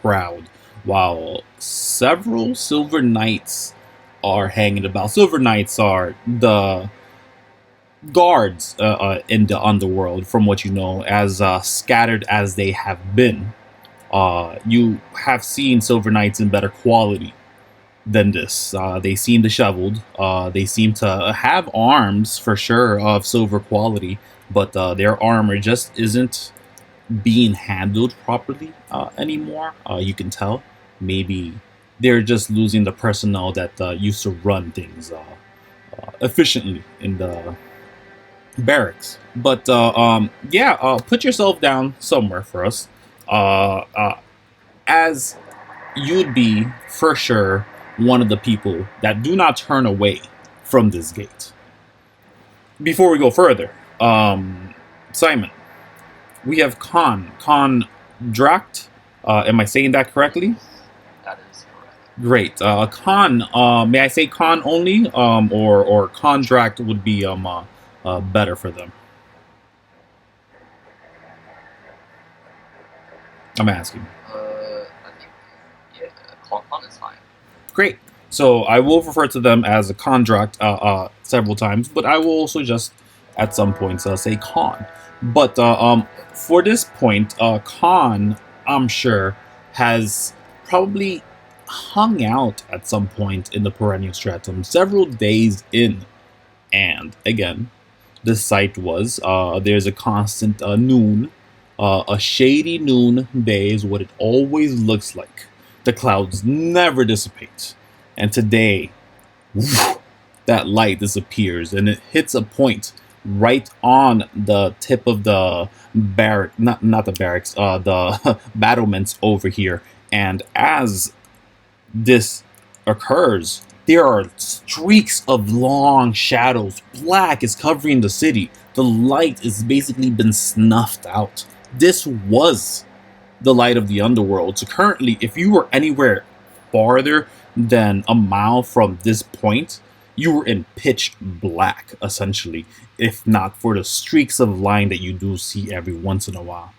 crowd, while several Silver Knights are hanging about. Silver Knights are the guards in the underworld, from what you know, as scattered as they have been. You have seen Silver Knights in better quality than this. They seem disheveled. They seem to have arms for sure of silver quality, but their armor just isn't being handled properly anymore. You can tell. Maybe they're just losing the personnel that used to run things efficiently in the barracks. But yeah, put yourself down somewhere for us. As you'd be for sure one of the people that do not turn away from this gate. Before we go further, Simon, we have Kon Dract. Am I saying that correctly? That is correct. Great. Kon, may I say Kon only, or Kon Dract would be better for them? I'm asking. I think, yeah, con is fine. Great. So I will refer to them as a contract several times, but I will also just at some points say con. But for this point, con, I'm sure, has probably hung out at some point in the perennial stratum several days in. And again, the site was there's a constant noon. A shady noon day is what it always looks like. The clouds never dissipate. And today, that light disappears and it hits a point right on the tip of the barrack, not the barracks, the battlements over here. And as this occurs, there are streaks of long shadows. Black is covering the city. The light has basically been snuffed out. This was the light of the underworld. So currently, if you were anywhere farther than a mile from this point, you were in pitch black, essentially, if not for the streaks of line that you do see every once in a while.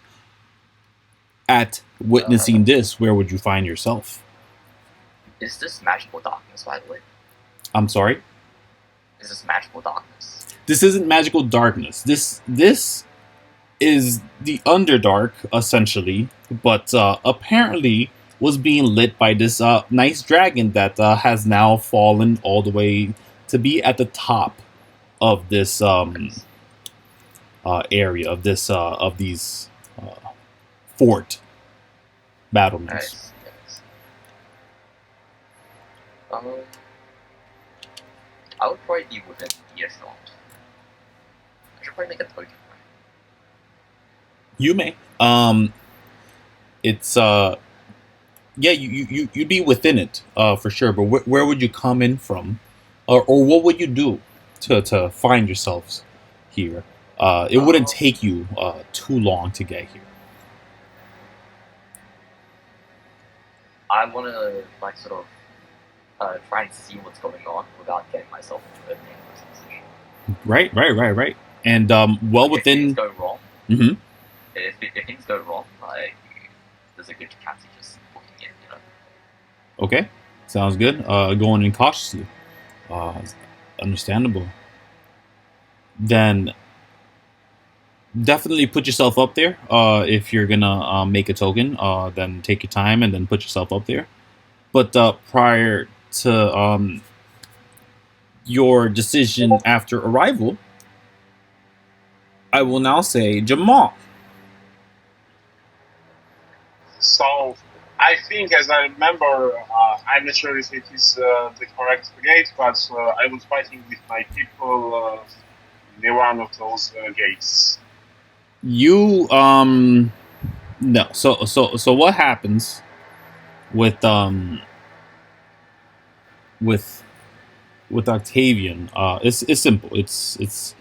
At witnessing this, where would you find yourself? Is this magical darkness, by the way? I'm sorry? Is this magical darkness? This isn't magical darkness. This is the Underdark, essentially, but apparently was being lit by this nice dragon that has now fallen all the way to be at the top of this area of these fort battlements. Nice, yes. I would probably be within earshot. I should probably make a token. You may. It's yeah, you'd be within it for sure. But where would you come in from, or what would you do to find yourselves here? It wouldn't take you too long to get here. I want to like sort of try and see what's going on without getting myself into a dangerous position. Right. And well Like, within. if things go wrong, Mhm. if things go wrong, like there's a good chance of just booking in, you know. Okay, sounds good. Going in cautiously. Uh, Understandable. Then definitely put yourself up there. If you're gonna make a token, then take your time and then put yourself up there. But prior to your decision after arrival, I will now say Jamal. So I think, as I remember, I'm not sure if it is the correct gate, but I was fighting with my people near one of those gates. You no. So what happens with with with Octavian? It's simple. It's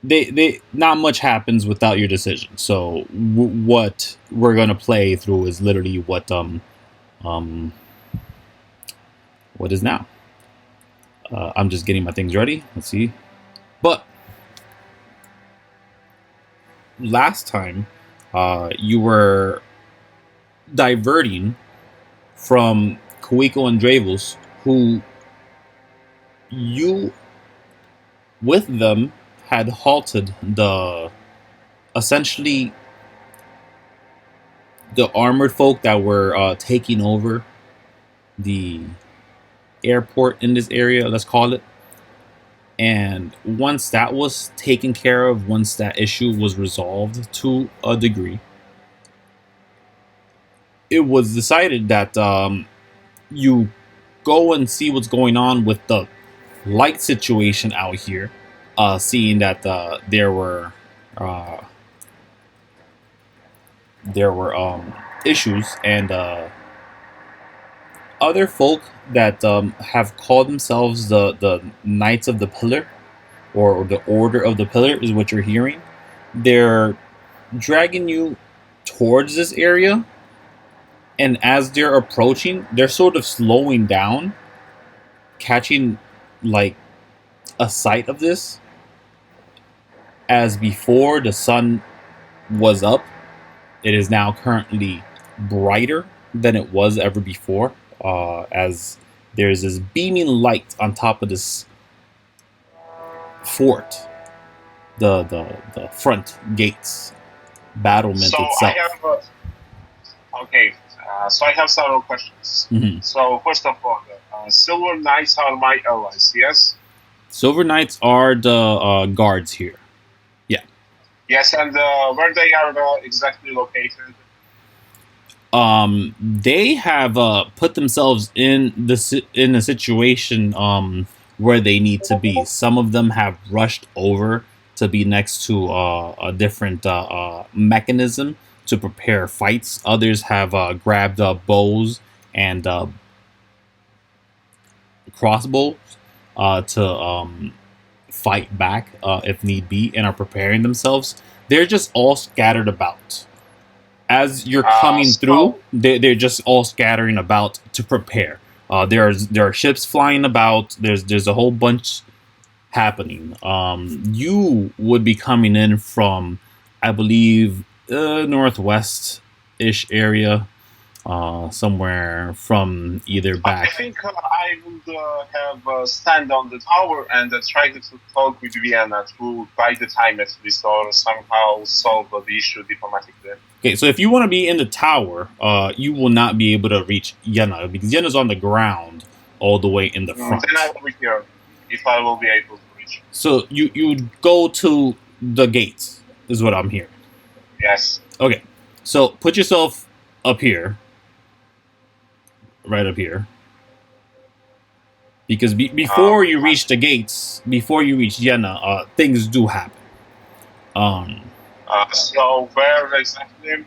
they not much happens without your decision. So what we're gonna play through is literally um what is now. I'm just getting my things ready. Let's see. But last time, you were diverting from Kuiko and Dravos, who you with them had halted the essentially the armored folk that were taking over the airport in this area, let's call it. And once that was taken care of, once that issue was resolved to a degree, it was decided that you go and see what's going on with the light situation out here, seeing that there were issues and other folk that have called themselves the Knights of the Pillar, or the Order of the Pillar is what you're hearing. They're dragging you towards this area, and as they're approaching, they're sort of slowing down, catching like a sight of this. As before the sun was up, it is now currently brighter than it was ever before, as there's this beaming light on top of this fort, the front gates, battlement So itself. So I have several questions. Mhm. So first of all, Silver Knights are my allies, yes? Silver Knights are the guards here. Yes, and where they are exactly located? They have put themselves in a situation where they need to be. Some of them have rushed over to be next to a different mechanism to prepare fights. Others have grabbed bows and crossbows to fight back if need be, and are preparing themselves. They're just all scattered about. As you're coming through, they're just all scattering about to prepare. There are ships flying about. There's a whole bunch happening. You would be coming in from, I believe, northwest-ish area, somewhere from either I back. think I would have stand on the tower and try to talk with Vienna to buy the time at least, or somehow solve the issue diplomatically. Okay, so if you want to be in the tower, you will not be able to reach Yenna, because Yenna's on the ground all the way in the front. Then I will be here, if I will be able to reach. So you go to the gates, is what I'm hearing. Yes. Okay, so put yourself up here. Right up here. Because before you reach the gates, before you reach Yenna, things do happen. So where exactly?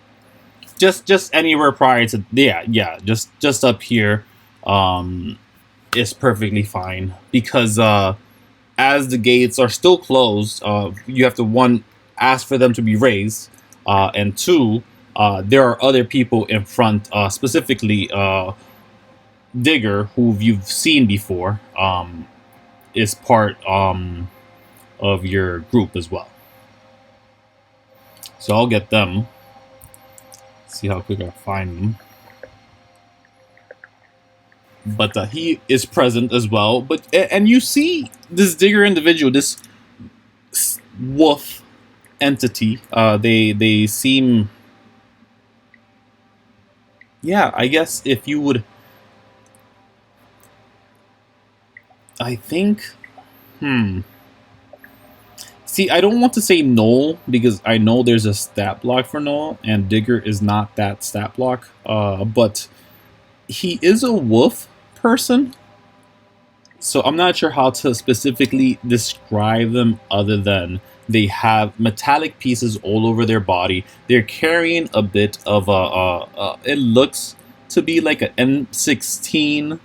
Just anywhere prior to just up here, is perfectly fine, because as the gates are still closed, you have to, one, ask for them to be raised, and two, there are other people in front, specifically Digger, who you've seen before, is part of your group as well. So I'll get them. See how quick I find them. But he is present as well. And you see this Digger individual, this wolf entity. They seem. Yeah, I guess if you would. I think. See, I don't want to say Null, because I know there's a stat block for Null, and Digger is not that stat block. But he is a wolf person, so I'm not sure how to specifically describe them, other than they have metallic pieces all over their body. They're carrying a bit of it looks to be like an M16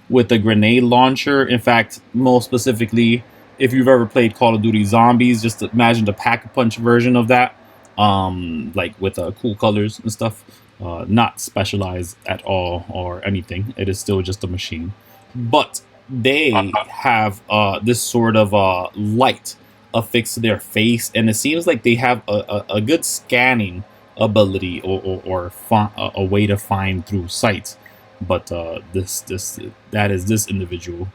with a grenade launcher. In fact, most specifically, if you've ever played Call of Duty Zombies, just imagine the Pack-a-Punch version of that, like with cool colors and stuff. Not specialized at all or anything. It is still just a machine. But they have this sort of light affixed to their face, and it seems like they have a good scanning ability or a way to find through sight. But that is this individual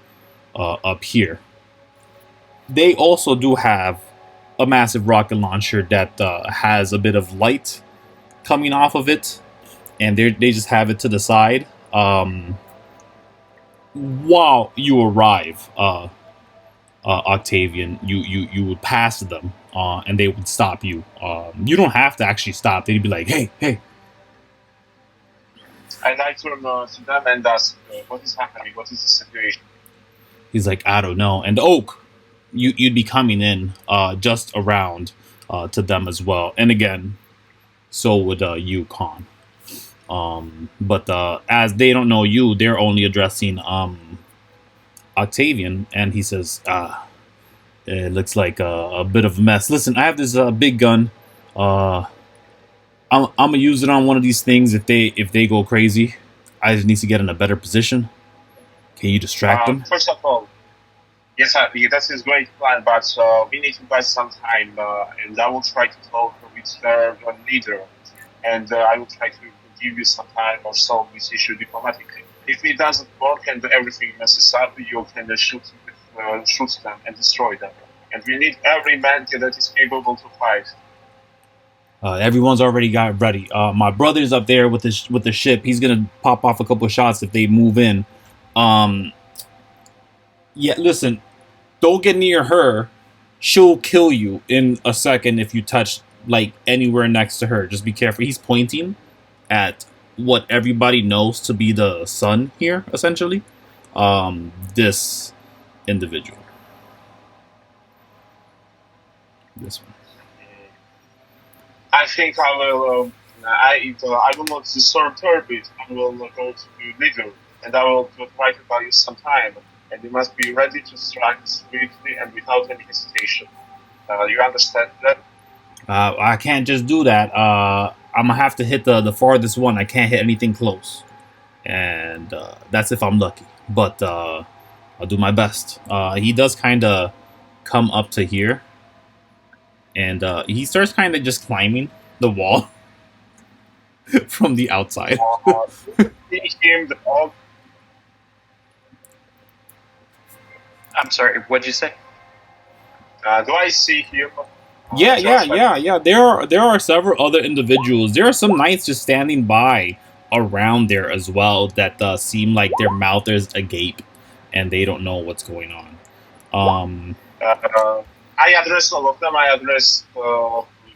up here. They also do have a massive rocket launcher that has a bit of light coming off of it, and they just have it to the side. While you arrive, Octavian, you would pass them, and they would stop you. You don't have to actually stop. They'd be like, "Hey, hey." I'd like to to them and ask what is happening. What is the situation? He's like, "I don't know." And Oak, you'd be coming in just around to them as well. And again, so would you, Kon. But as they don't know you, they're only addressing Octavian, and he says, it looks like a bit of a mess. Listen, I have this big gun. I'm gonna use it on one of these things if they go crazy. I just need to get in a better position. Can you distract them? First of all, yes, that is a great plan, but we need to buy some time, and I will try to talk with their leader, and I will try to give you some time or solve this issue diplomatically. If it doesn't work and everything messes up, you can shoot them and destroy them. And we need every man that is capable to fight. Everyone's already got ready. My brother's up there with the ship. He's gonna pop off a couple of shots if they move in. Yeah, listen, don't get near her. She'll kill you in a second if you touch like anywhere next to her. Just be careful. He's pointing at what everybody knows to be the sun here, essentially. This individual. This one. I think I will. I will not disturb it. I will go to the leader, and I will try to buy you some time. And you must be ready to strike swiftly and without any hesitation. You understand that? I can't just do that. I'm gonna have to hit the farthest one. I can't hit anything close, and that's if I'm lucky. But I'll do my best. He does kind of come up to here, and he starts kind of just climbing the wall from the outside. I'm sorry, what'd you say? Do I see him? Yeah. There are several other individuals. There are some knights just standing by around there as well that seem like their mouth is agape and they don't know what's going on. I address all of them. I address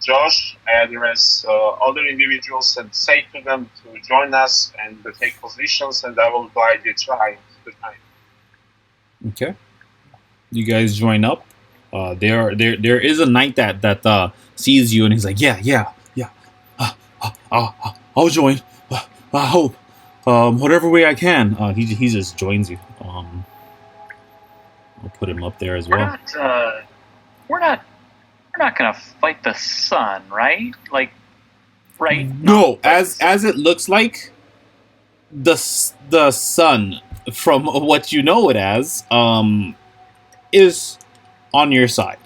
Josh. I address other individuals and say to them to join us and take positions, and I will buy the time. Okay, you guys join up. There is a knight that sees you and he's like, yeah. I'll join. I hope, whatever way I can. He just joins you. I'll put him up there as well. We're not gonna fight the sun, right? Like, right? No, as it looks like, the sun, from what you know it as, is on your side.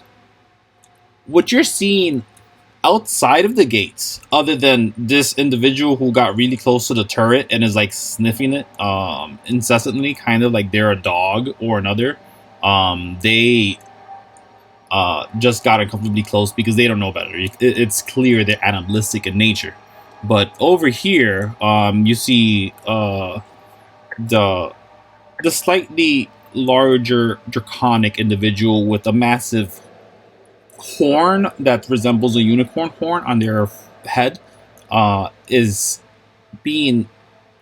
What you're seeing outside of the gates, other than this individual who got really close to the turret and is like sniffing it incessantly, kind of like they're a dog or another, they just got uncomfortably close because they don't know better. It's clear they're animalistic in nature. But over here, you see the slightly larger draconic individual with a massive horn that resembles a unicorn horn on their head is being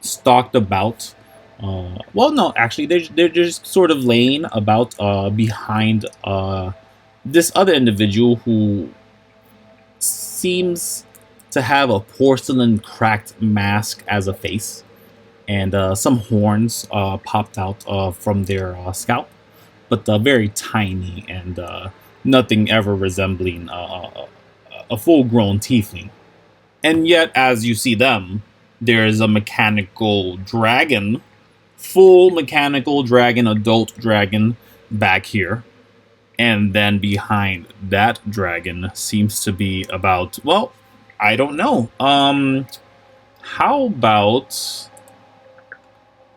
stalked about. Well, no, actually, they're just sort of laying about behind this other individual who seems to have a porcelain cracked mask as a face, and some horns popped out from their scalp, but very tiny and nothing ever resembling a full-grown tiefling. And yet, as you see them, there is a mechanical dragon, full mechanical dragon, adult dragon back here. And then behind that dragon seems to be about, well, I don't know. How about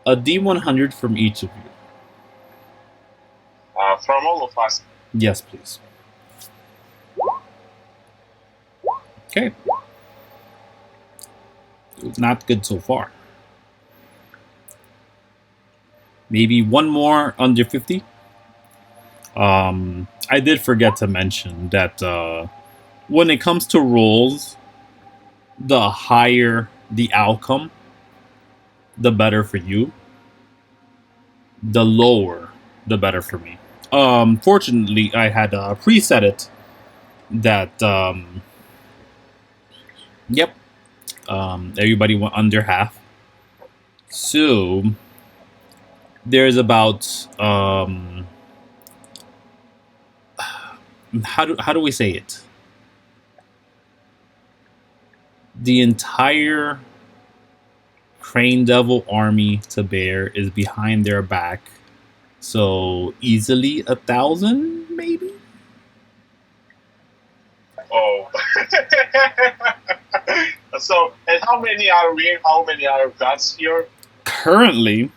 a D100 from each of you? From all of us. Yes, please. Okay. Not good so far. Maybe one more under 50. I did forget to mention that when it comes to rolls, the higher the outcome, the better for you. The lower, the better for me. Fortunately, I had preset it that, yep, everybody went under half. So, there's about, how do we say it? The entire Crane Devil army to bear is behind their back. So easily 1,000, maybe? Oh. So, and how many are we? How many are gods here? Currently,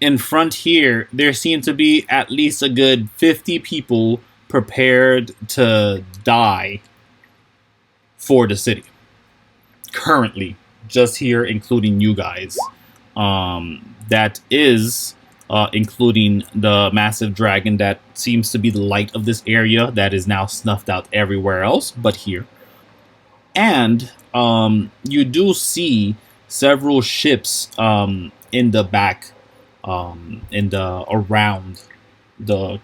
in front here, there seem to be at least a good 50 people prepared to die for the city. Currently, just here, including you guys. That is including the massive dragon that seems to be the light of this area that is now snuffed out everywhere else but here. And you do see several ships in the back, around the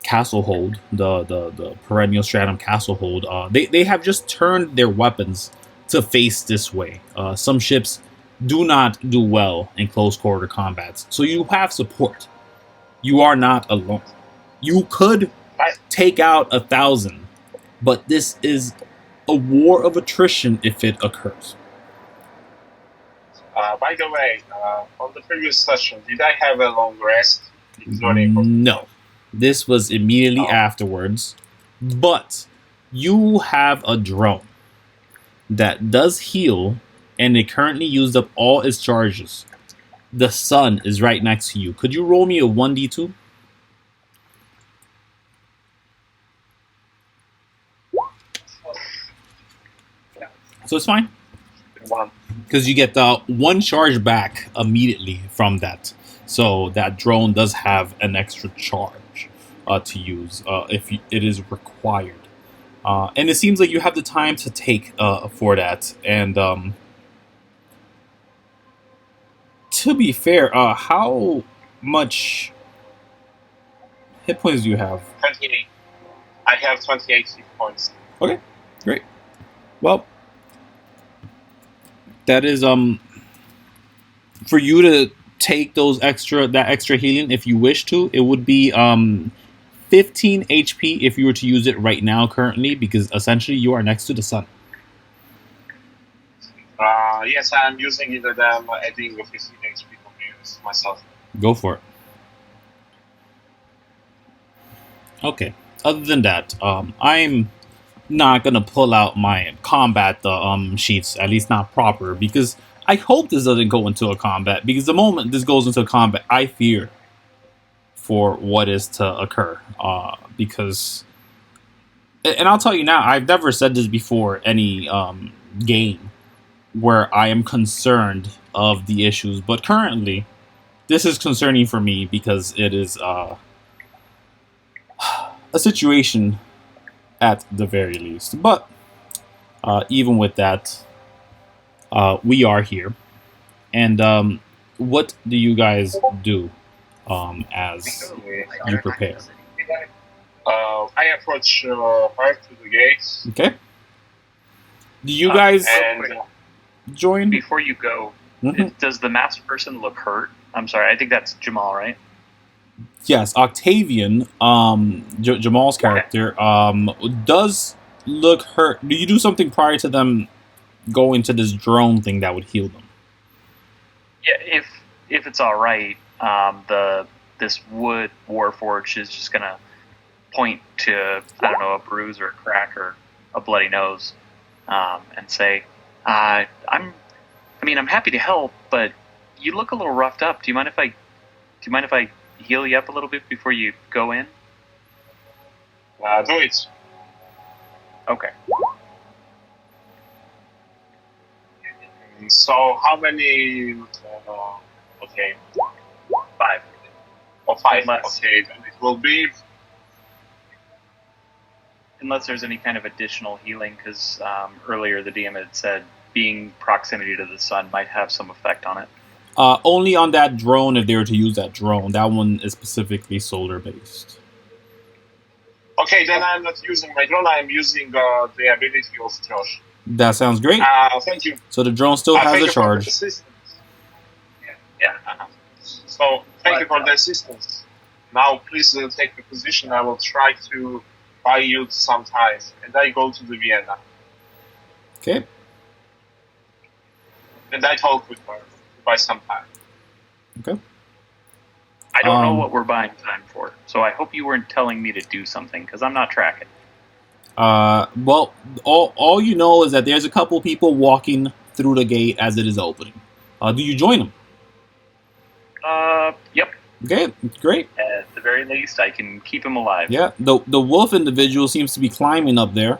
Castlehold, the Perennial Stratum Castlehold. They have just turned their weapons to face this way. Some ships do not do well in close quarter combats, so you have support. You are not alone. You could take out 1,000, but this is a war of attrition if it occurs. By the way, on the previous session, did I have a long rest? No. This was immediately afterwards. But you have a drone that does heal, and it currently used up all its charges. The sun is right next to you. Could you roll me a 1d2? So it's fine. Because you get the one charge back immediately from that. So that drone does have an extra charge to use if it is required. And it seems like you have the time to take for that. And to be fair, how much hit points do you have? 28. I have 28 hit points. Okay, great. Well, that is for you to take that extra healing if you wish to. It would be 15 HP if you were to use it right now currently, because essentially you are next to the sun. Yes, I'm using it and I'm adding 15 HP for myself. Go for it. Okay. Other than that, I'm not gonna pull out my combat sheets, at least not proper, because I hope this doesn't go into a combat, because the moment this goes into a combat, I fear for what is to occur. Because, and I'll tell you now, I've never said this before any game where I am concerned of the issues, but currently this is concerning for me because it is a situation at the very least. But even with that, we are here. And what do you guys do as you prepare? I approach her to the gates. Okay. Do you guys And join? Before you go, does the masked person look hurt? I'm sorry, I think that's Jemal, right? Yes, Octavian, Jemal's character, does look hurt. Do you do something prior to them going to this drone thing that would heal them? Yeah, if it's all right, this wood warforged is just gonna point to, I don't know, a bruise or a crack or a bloody nose, and say, I'm happy to help, but you look a little roughed up. Do you mind if I heal you up a little bit before you go in? Do it. Okay. So how many? Okay. 5. Or 5. Unless- Okay, then it will be. Unless there's any kind of additional healing, because earlier the DM had said being proximity to the sun might have some effect on it. Only on that drone if they were to use that drone. That one is specifically solar based. Okay, then I'm not using my drone. I'm using the ability of Josh. That sounds great. Thank you. So the drone still has Thank a you for the charge. assistance. Yeah. So thank you for the assistance. Now please take the position. I will try to buy you some time, and I go to the Vienna. Okay. And I talk with her to buy some time. Okay. I don't know what we're buying time for, so I hope you weren't telling me to do something, because I'm not tracking. Well, all you know is that there's a couple people walking through the gate as it is opening. Do you join them? Yep. Okay, great. At the very least, I can keep him alive. Yeah, the wolf individual seems to be climbing up there.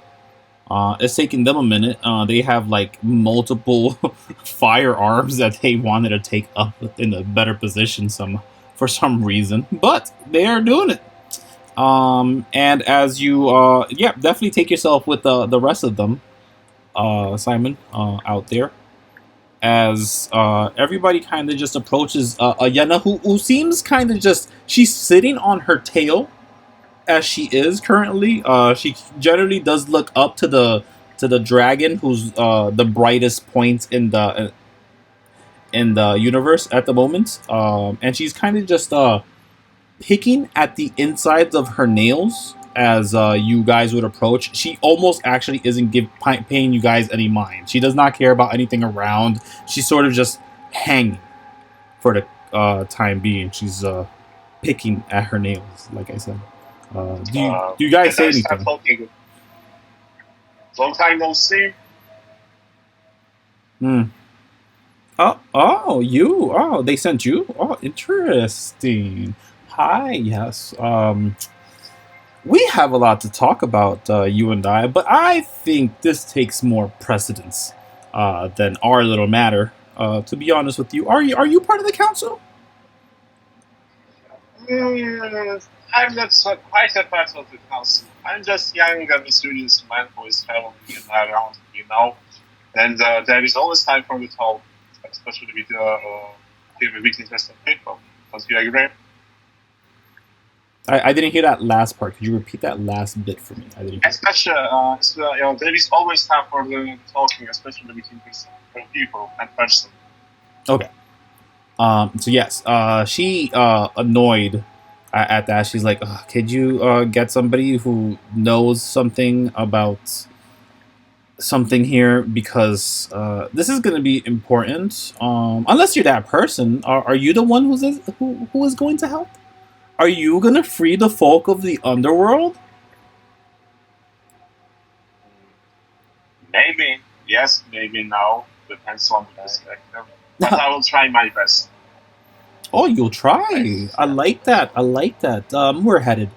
It's taking them a minute. They have like multiple firearms that they wanted to take up in a better position for some reason, but they are doing it. And as you, definitely take yourself with the rest of them, Simon, out there. As everybody kind of just approaches Yenna, who seems kind of she's sitting on her tail, as she is currently. She generally does look up to the dragon, who's the brightest point in the universe at the moment. And she's kind of just picking at the insides of her nails as you guys would approach. She almost actually isn't paying you guys any mind. She does not care about anything around. She's sort of just hanging for the time being. She's picking at her nails, like I said. Do you guys say anything? Long time no see. Oh, they sent you? Oh, interesting. Hi, yes. We have a lot to talk about, you and I, but I think this takes more precedence than our little matter. To be honest with you, are you part of the council? I'm not quite a part of the council. I'm just young and mysterious man who is traveling around, And there is always time for the talk, especially with interesting people. Don't you agree? I didn't hear that last part. Could you repeat that last bit for me? I didn't hear. Especially, there is always time for the talking, especially with interesting people and person. Okay. So yes, she annoyed at that. She's like, could you get somebody who knows something about something here, because this is going to be important. Unless you're that person, are you the one who is going to help? Are you going to free the folk of the Underworld? Maybe yes, maybe no. Depends on the perspective. But I will try my best. Oh, you'll try. I like that. We're headed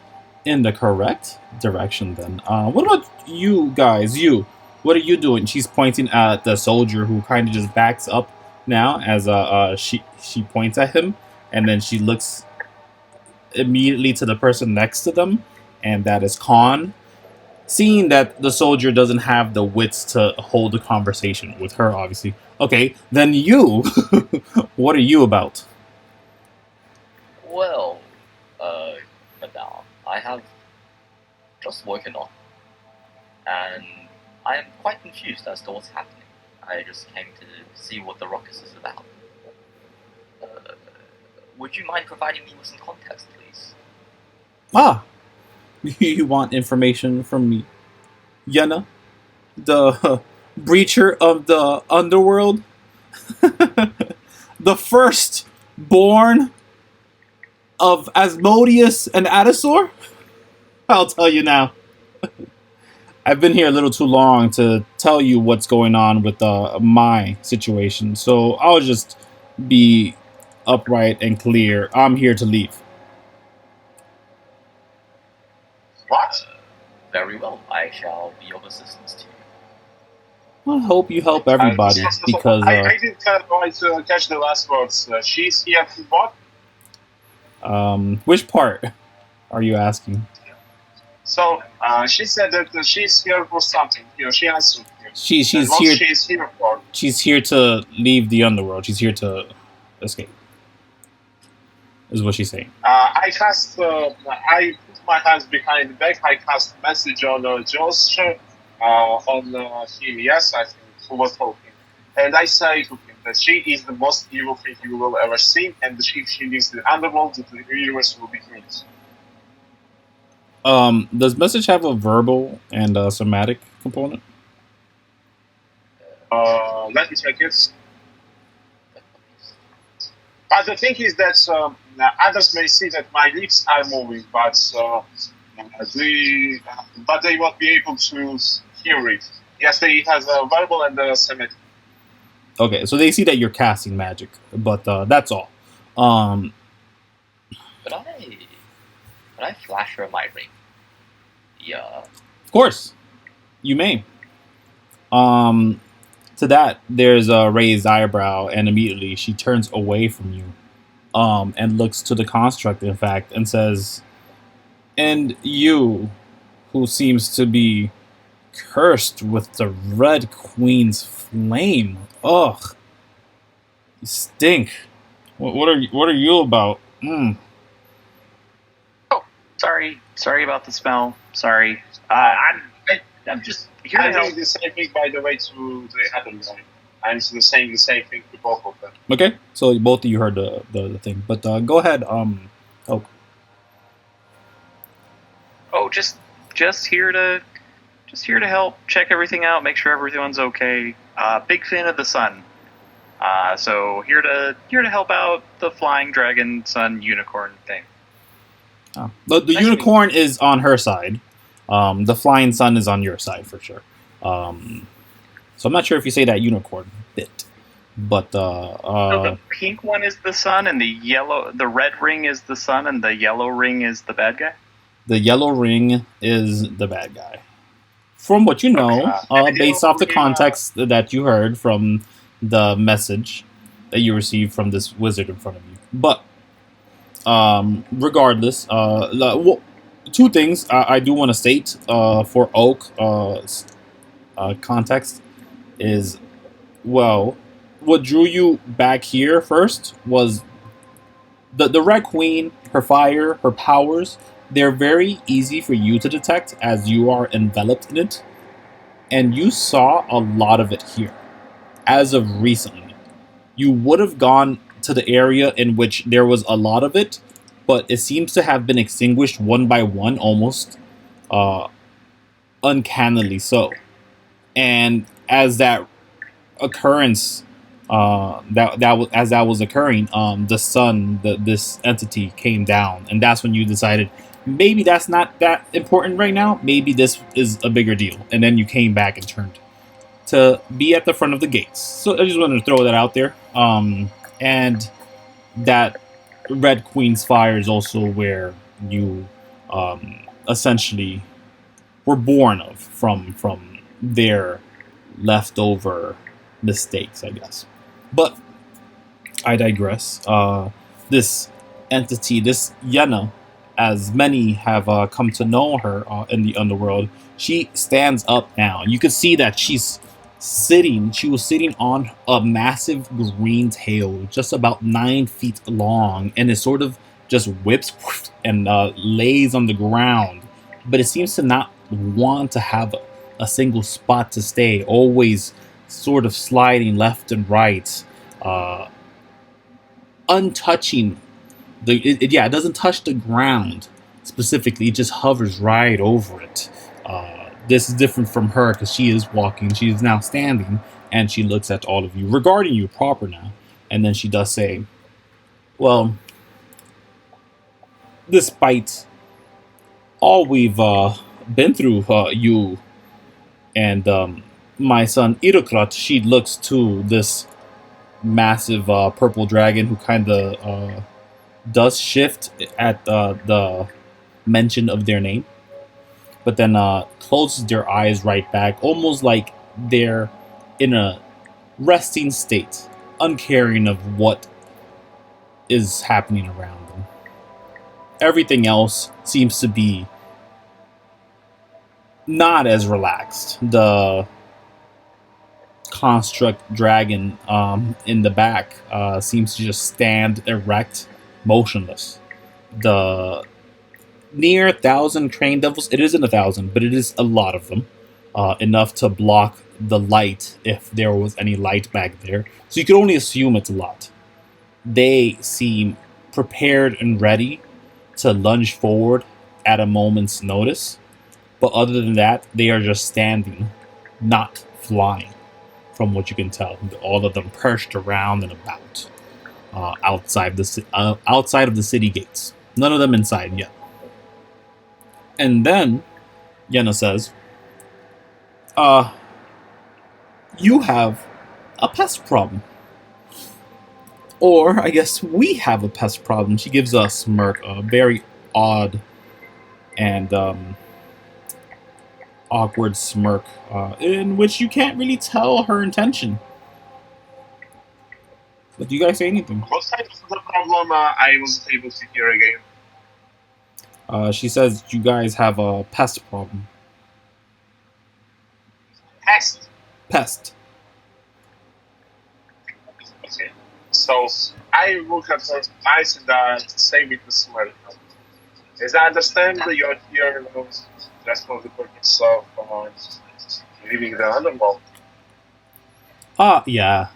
in the correct direction then. What about you guys? What are you doing? She's pointing at the soldier, who kind of just backs up now as she points at him, and then she looks immediately to the person next to them, and that is Kon. Seeing that the soldier doesn't have the wits to hold a conversation with her, obviously. Okay, then you. What are you about? Well, madame, I have just woken up, and I am quite confused as to what's happening. I just came to see what the ruckus is about. Would you mind providing me with some context, please? You want information from me, Yenna, the breacher of the Underworld, the first born of Asmodeus and Adasor? I'll tell you now. I've been here a little too long to tell you what's going on with my situation, so I'll just be upright and clear. I'm here to leave. What? Very well. I shall be of assistance to you. I hope you help everybody because I didn't quite catch the last words. She's here to what? which part are you asking? So she said that she's here for something. She answered you. She's And what here. she's here for? She's here to leave the underworld. She's here to escape. Is what she's saying. I put my hands behind the back. I cast a message on Josh, on him. Yes, I think who was talking, and I say to him that she is the most evil thing you will ever see, and if she leaves the underworld, the universe will be finished. Does message have a verbal and a somatic component? Let me check it. But the thing is that others may see that my lips are moving, but they won't be able to hear it. Yes, it has a verbal and a semantic. Okay, so they see that you're casting magic, but that's all. Could I flash her my ring? Yeah. Of course, you may. To that, there's a raised eyebrow, and immediately she turns away from you, and looks to the construct, in fact, and says, "And you, who seems to be cursed with the Red Queen's flame, ugh, you stink. What are you about? Oh, sorry about the smell. Sorry. I'm just here to I'm help. doing the same thing, by the way, to the other guy. I'm saying the same thing to both of them. Okay, so both of you heard the thing, but go ahead. Oh, Oh, just here to help check everything out, make sure everyone's okay. Big fan of the sun. So here to help out the flying dragon sun unicorn thing. the Nice unicorn is on her side. The flying sun is on your side for sure. So I'm not sure if you say that unicorn bit, but So the pink one is the sun, and the red ring is the sun, and the yellow ring is the bad guy. the yellow ring is the bad guy. From what you know, based off the context that you heard from the message that you received from this wizard in front of you. But regardless, two things I do want to state for Oak context is, well, what drew you back here first was the Red Queen, her fire, her powers. They're very easy for you to detect as you are enveloped in it, and you saw a lot of it here as of recently. You would have gone to the area in which there was a lot of it, but it seems to have been extinguished one by one, almost uncannily so. And as that occurrence, as that was occurring, the sun, this entity came down, and that's when you decided maybe that's not that important right now. Maybe this is a bigger deal, and then you came back and turned to be at the front of the gates. So I just wanted to throw that out there. And that Red Queen's fire is also where you essentially were born of from their leftover mistakes, I guess. But I digress. This entity, this Yenna, as many have come to know her in the underworld, she stands up now. You can see that she was sitting on a massive green tail, just about 9 feet long, and it sort of just whips and lays on the ground. But it seems to not want to have a single spot to stay, always sort of sliding left and right, untouching it doesn't touch the ground specifically, it just hovers right over it. This is different from her because she is walking, she is now standing, and she looks at all of you, regarding you proper now, and then she does say, well, despite all we've been through, you And my son Irokrot, she looks to this massive purple dragon who kind of does shift at the mention of their name, but then closes their eyes right back, almost like they're in a resting state, uncaring of what is happening around them. Everything else seems to be not as relaxed. The construct dragon in the back seems to just stand erect, motionless. The near 1,000 crane devils, it isn't 1,000, but it is a lot of them, enough to block the light if there was any light back there. So you could only assume it's a lot. They seem prepared and ready to lunge forward at a moment's notice. But other than that, they are just standing, not flying, from what you can tell. All of them perched around and about outside of the city gates. None of them inside yet. And then Yenna says, you have a pest problem. Or, I guess we have a pest problem. She gives a smirk, a very odd and awkward smirk, in which you can't really tell her intention. But do you guys say anything? What kind of the problem I wasn't able to hear again? She says you guys have a pest problem. Pest? Pest. Okay. So I look at her eyes and say with the smile. As I understand, you're here just for the purpose of leaving the Underworld. Yeah.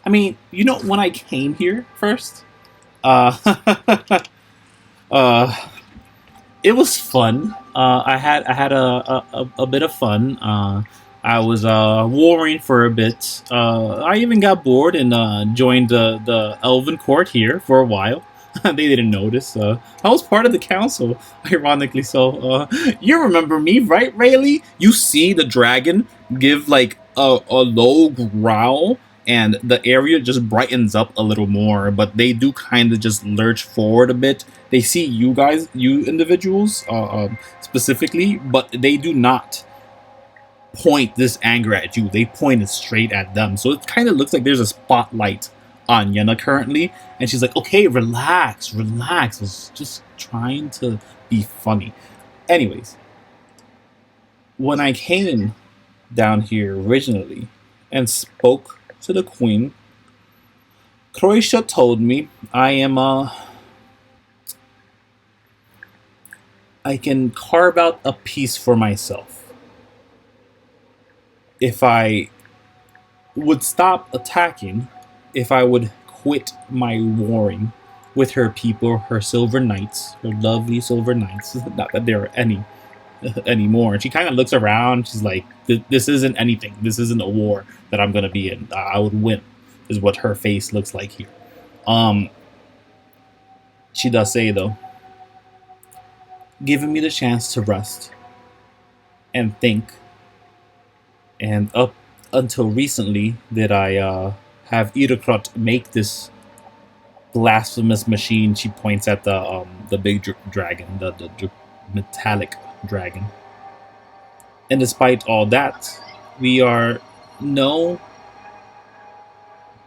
I mean, when I came here first, it was fun. I had a bit of fun. I was warring for a bit. I even got bored and joined the Elven Court here for a while. They didn't notice. I was part of the council, ironically so. You remember me, right, Rayleigh? You see the dragon give like a low growl, and the area just brightens up a little more, but they do kind of just lurch forward a bit. They see you guys, you individuals, specifically, but they do not point this anger at you. They point it straight at them. So it kind of looks like there's a spotlight on Yenna currently, and she's like, okay, relax. I was just trying to be funny. Anyways, when I came down here originally and spoke to the queen, Croatia told me I can carve out a piece for myself if I would stop attacking, if I would quit my warring with her people, her silver knights, her lovely silver knights. Not that there are any anymore. And she kind of looks around. She's like, this isn't anything. This isn't a war that I'm going to be in. I would win, is what her face looks like here. She does say, though, giving me the chance to rest and think. And up until recently did I have Irokrot make this blasphemous machine. She points at the big dragon, the metallic dragon. And despite all that, we are no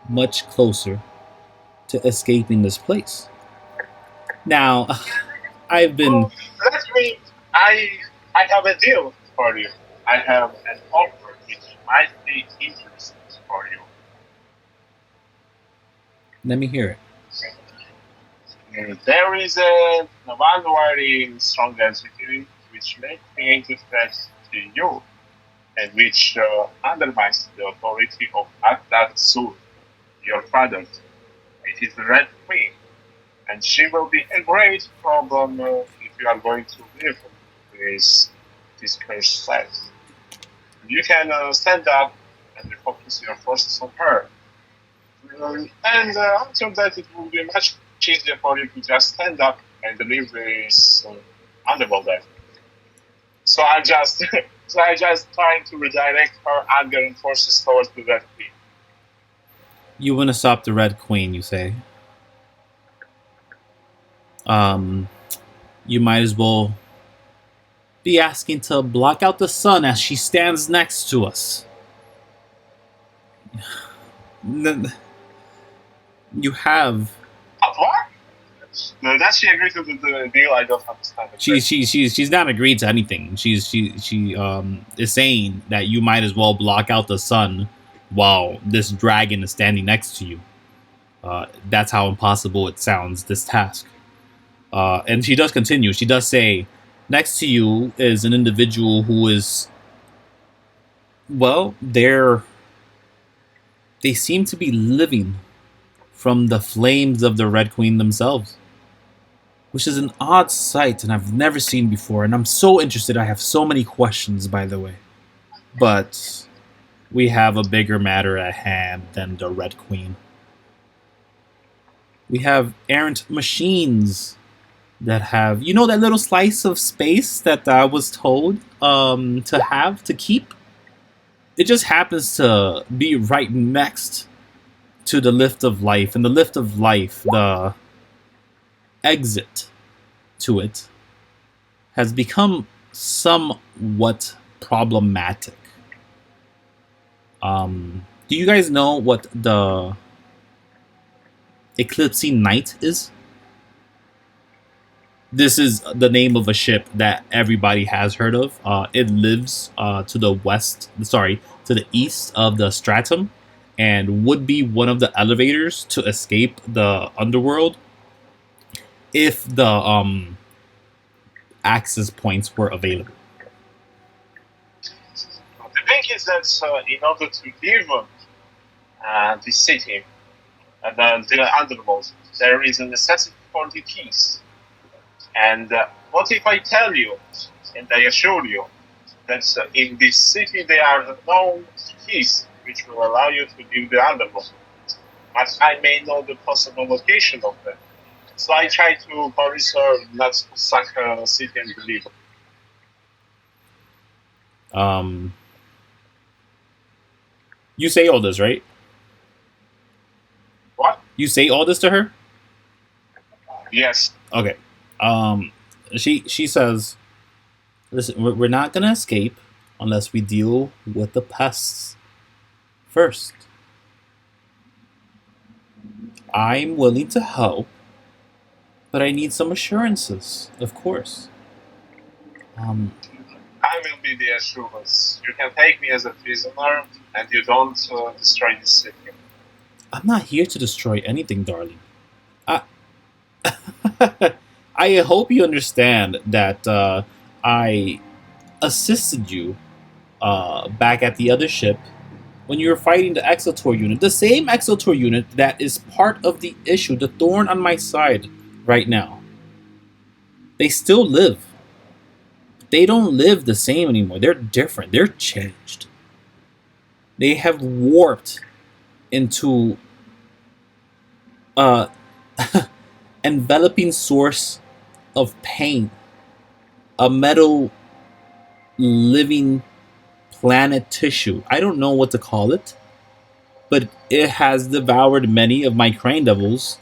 much closer to escaping this place. Now, I've been... I have a deal for you. I have an offer which might be interesting for you. Let me hear it. There is a one very strong entity which may create a threat to you, and which undermines the authority of Tartatus, your father. It is the Red Queen, and she will be a great problem if you are going to live with this cursed set. You can stand up and focus your forces on her. And after that, it will be much easier for you to just stand up and leave this Underworld there. So I just So I just trying to redirect her anger and forces towards the Red Queen. You want to stop the Red Queen, you say? You might as well be asking to block out the sun as she stands next to us. You have. What? No, that she agreed to the deal. I don't understand. She's not agreed to anything. She is saying that you might as well block out the sun while this dragon is standing next to you. That's how impossible it sounds, this task. And she does continue. She does say, next to you is an individual who is, well, they seem to be living from the flames of the Red Queen themselves, which is an odd sight and I've never seen before. And I'm so interested. I have so many questions, by the way. But we have a bigger matter at hand than the Red Queen. We have errant machines that have, you know, that little slice of space that I was told to keep. It just happens to be right next to the Lift of Life, and the Lift of Life, the exit to it, has become somewhat problematic. Do you guys know what the Eclipsing Knight is? This is the name of a ship that everybody has heard of. It lives to the east of the Stratum, and would be one of the elevators to escape the Underworld if the access points were available. The thing is that in order to leave the city and the Underworld, there is a necessity for the keys. And what if I tell you, and I assure you, that in this city there are no keys which will allow you to leave the Underworld, but I may know the possible location of them. So I try to convince her not to sack the city and leave. You say all this, right? What? You say all this to her? Yes. Okay. She says, listen, we're not gonna escape unless we deal with the pests first. I'm willing to help, but I need some assurances, of course. I will be the assurance. You can take me as a prisoner, and you don't destroy the city. I'm not here to destroy anything, darling. I hope you understand that I assisted you back at the other ship when you were fighting the Exotor unit. The same Exotor unit that is part of the issue, the thorn on my side right now. They still live. They don't live the same anymore. They're different. They're changed. They have warped into enveloping source of pain, a metal living planet tissue. I don't know what to call it, but it has devoured many of my crane devils,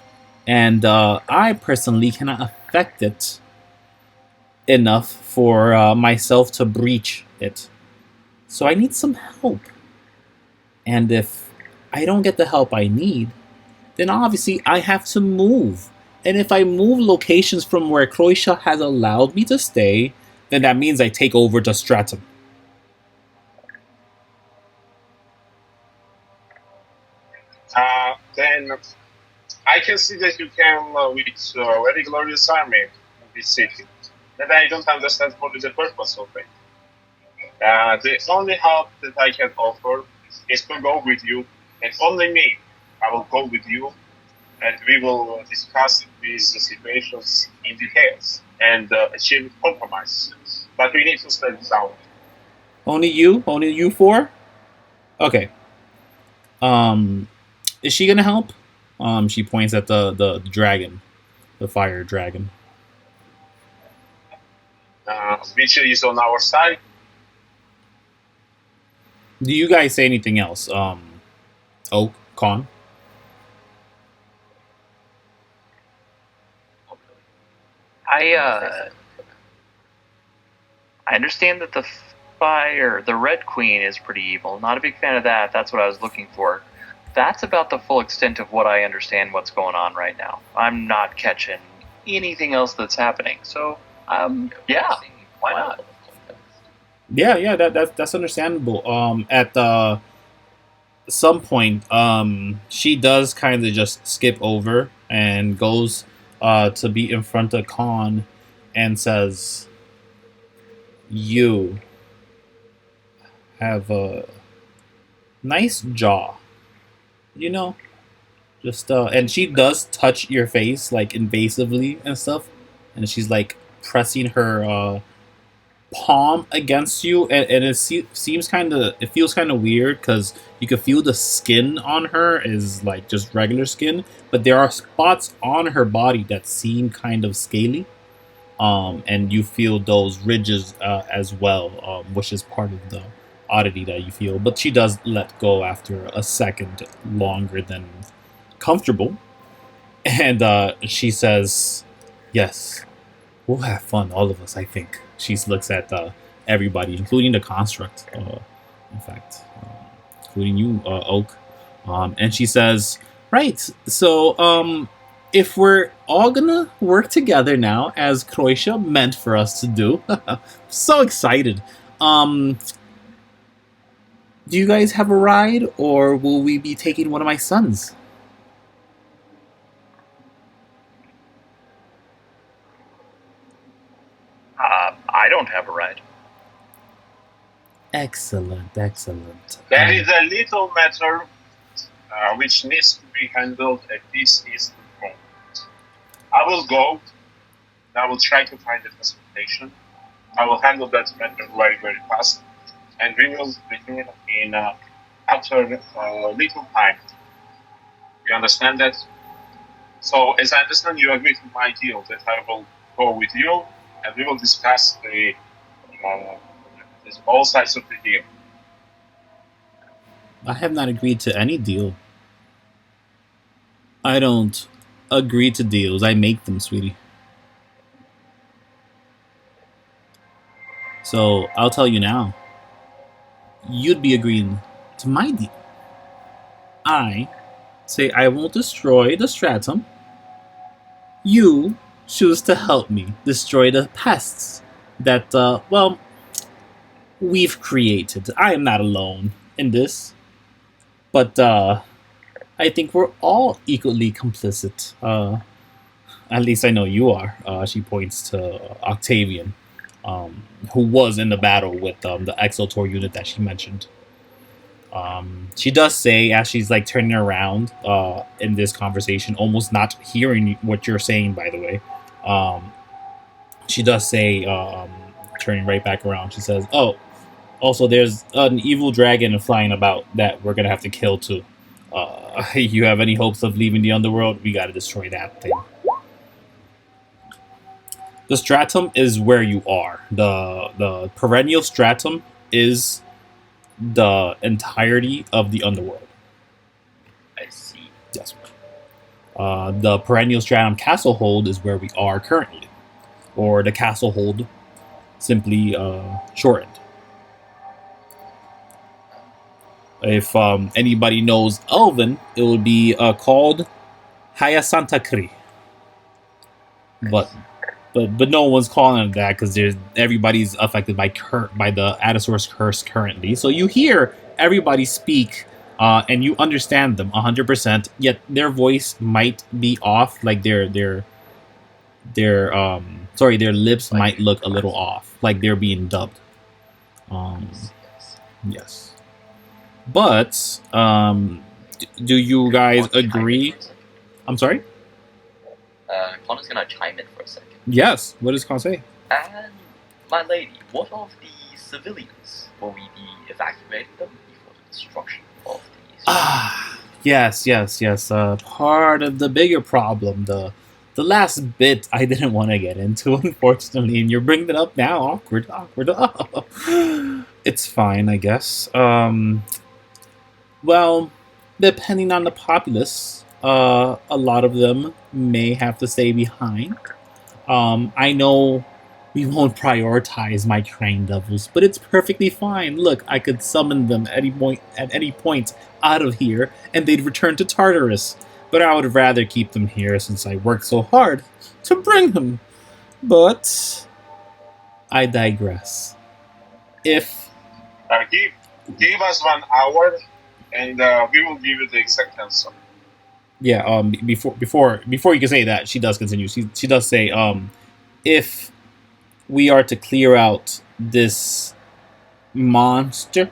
and I personally cannot affect it enough for myself to breach it. So I need some help. And if I don't get the help I need, then obviously I have to move. And if I move locations from where Croatia has allowed me to stay, then that means I take over the Stratum. Then I can see that you can with a very glorious army in this city. But I don't understand what is the purpose of it. The only help that I can offer is to go with you, and only me. I will go with you, and we will discuss these situations in details and achieve compromise. But we need to stay down. Only you? Only you four? Okay. Is she gonna help? She points at the dragon, the fire dragon. Which is on our side. Do you guys say anything else? Oak, Con? I understand that the Red Queen is pretty evil. Not a big fan of that. That's what I was looking for. That's about the full extent of what I understand what's going on right now. I'm not catching anything else that's happening. So, yeah, why not? Yeah, that's understandable. At some point, she does kind of just skip over and goes to be in front of Con and says, "You have a nice jaw, you know." Just and she does touch your face like invasively and stuff, and she's like pressing her palm against you, and seems kind of, it feels kind of weird because you can feel the skin on her is like just regular skin, but there are spots on her body that seem kind of scaly, and you feel those ridges as well, which is part of the oddity that you feel. But she does let go after a second longer than comfortable, and she says, "Yes, we'll have fun, all of us, I think." She looks at everybody, including the construct, in fact, including you, Oak. And she says, "Right, so if we're all gonna work together now, as Croatia meant for us to do," so excited. Do you guys have a ride, or will we be taking one of my sons? I don't have a ride. Excellent. There is a little matter which needs to be handled at this instant moment. I will go. I will try to find a facilitation. I will handle that matter very, very fast, and we will begin in after little time. You understand that? So, as I understand, you agree to my deal that I will go with you, and we will discuss all sides of the deal. I have not agreed to any deal. I don't agree to deals. I make them, sweetie. So I'll tell you now. You'd be agreeing to my deal. I say I won't destroy the Stratum. You choose to help me destroy the pests that, we've created. I am not alone in this. But I think we're all equally complicit. At least I know you are. She points to Octavian, who was in the battle with the Exotor unit that she mentioned. She does say, as she's like turning around in this conversation, almost not hearing what you're saying, by the way. She does say, turning right back around, she says, "Oh, also, there's an evil dragon flying about that we're gonna have to kill too. You have any hopes of leaving the Underworld? We gotta destroy that thing." The Stratum is where you are. The Perennial Stratum is the entirety of the Underworld. I see. Yes. The Perennial Stratum Castlehold is where we are currently, or the Castlehold, simply shortened. If anybody knows Elven, it would be called Hyasantakri. But no one's calling it that because everybody's affected by the Adasaurus curse currently. So you hear everybody speak, and you understand them 100%. Yet their voice might be off, like their lips might look a little off, like they're being dubbed. Yes. But do you guys agree? I'm sorry? Connor's gonna chime in for a second. Yes. What does Con say? And, my lady, what of the civilians? Will we be evacuating them before the destruction of the... Yes. Part of the bigger problem, the last bit I didn't want to get into, unfortunately, and you're bringing it up now. Awkward. It's fine, I guess. Well, depending on the populace, a lot of them may have to stay behind. I know we won't prioritize my trained devils, but it's perfectly fine. Look, I could summon them at any point out of here, and they'd return to Tartarus. But I would rather keep them here since I worked so hard to bring them. But I digress. If Give us 1 hour, and we will give you the exact answer. yeah, before you can say that, she does continue. She does say, if we are to clear out this monster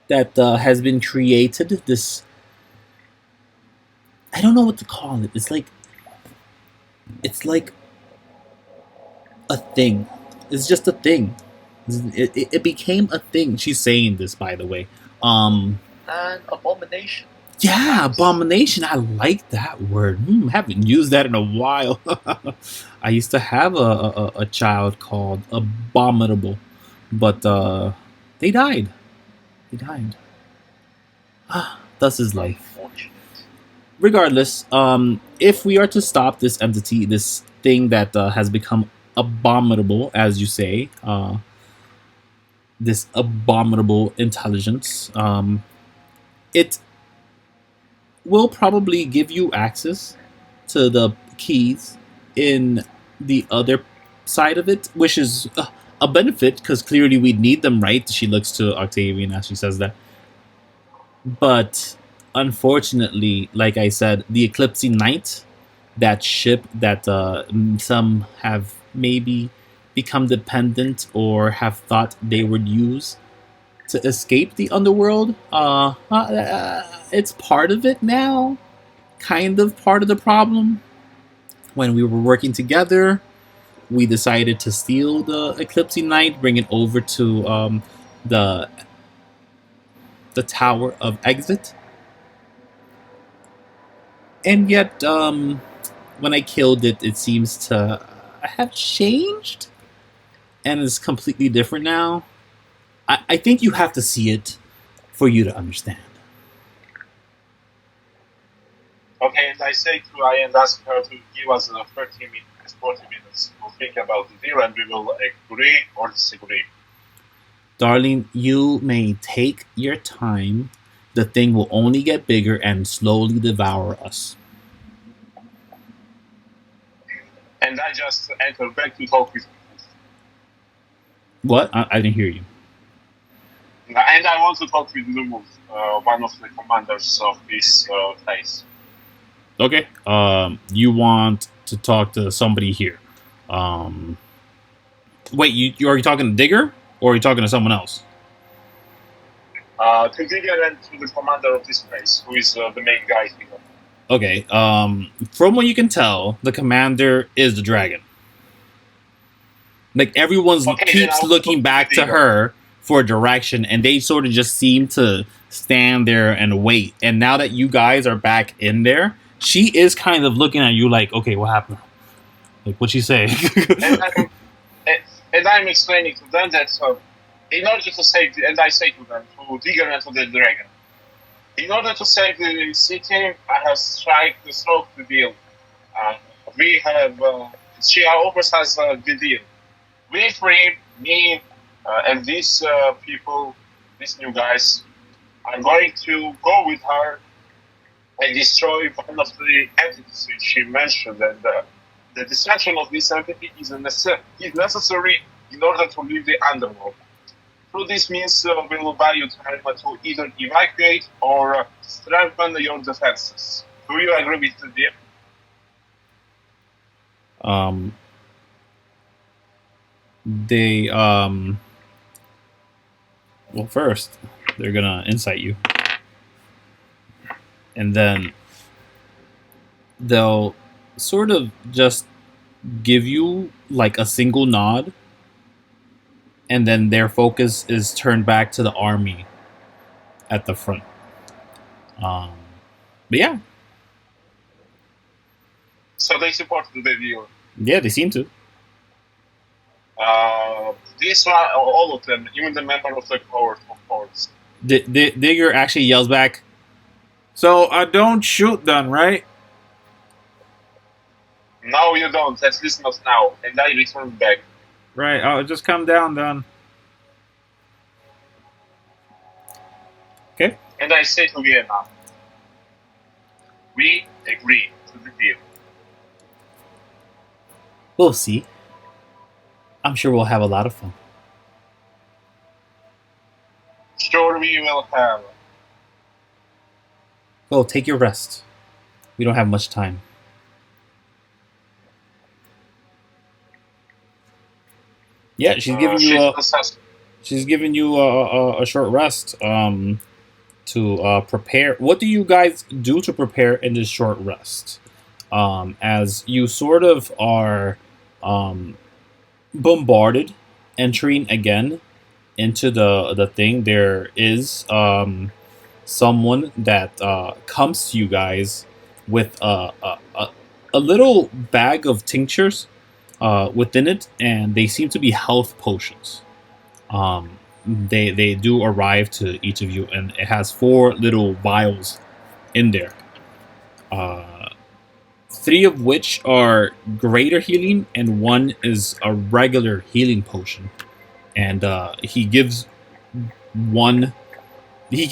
that has been created, this I don't know what to call it. It's like a thing. It's just a thing. It became a thing. She's saying this, by the way. An abomination. Yeah, abomination. I like that word. Haven't used that in a while. I used to have a child called Abominable, but they died. They died. Thus is life. Unfortunate. Regardless, if we are to stop this entity, this thing that has become abominable, as you say, this abominable intelligence, it will probably give you access to the keys in the other side of it, which is a benefit because clearly we'd need them, right? She looks to Octavian as she says that. But unfortunately, like I said, the Eclipsing Knight, that ship that some have maybe become dependent or have thought they would use to escape the underworld, it's part of it now. Kind of part of the problem. When we were working together, we decided to steal the Eclipsing Knight, bring it over to the Tower of Exit. And yet, when I killed it, it seems to have changed and is completely different now. I think you have to see it for you to understand. Okay, and I say to I and ask her to give us 30 minutes, 40 minutes to think about the deal, and we will agree or disagree. Darling, you may take your time. The thing will only get bigger and slowly devour us. And I just enter back to talk with you. What? I didn't hear you. And I want to talk with Lumut, one of the commanders of this place. Okay. You want to talk to somebody here. Wait, you are you talking to Digger? Or are you talking to someone else? To Digger and to the commander of this place, who is the main guy here. Okay. From what you can tell, the commander is the dragon. Like everyone keeps looking back to her for direction, and they sort of just seem to stand there and wait. And now that you guys are back in there, she is kind of looking at you like, okay, what happened? Like, what'd she say? and I'm explaining to them that in order to save, and I say to them, to Digger and to the dragon, in order to save the city, I have struck the deal. We have, she offers us the deal. We free, me and these people, these new guys, are going to go with her and destroy one of the entities which she mentioned. And the destruction of this entity is necessary in order to leave the Underworld. Through this means, we will buy you time to either evacuate or strengthen your defenses. Do you agree with the deal? They well, first they're gonna incite you, and then they'll sort of just give you like a single nod, and then their focus is turned back to the army at the front. But yeah. So they support the deal. Yeah, they seem to. These are all of them, even the member of the cohort, of course. Digger actually yells back, "So I don't shoot then, right?" No, you don't. At least not now. And I return back. Right, I'll just come down then. Okay. And I say to Vienna, we agree to the deal. We'll see. I'm sure we'll have a lot of fun. Sure, we will have. Well, take your rest. We don't have much time. Yeah, she's giving you a short rest to prepare. What do you guys do to prepare in this short rest? As you sort of are bombarded entering again into the thing, there is someone that comes to you guys with a little bag of tinctures within it, and they seem to be health potions. They do arrive to each of you, and it has 4 little vials in there. 3 of which are greater healing, and 1 is a regular healing potion. And he gives one. He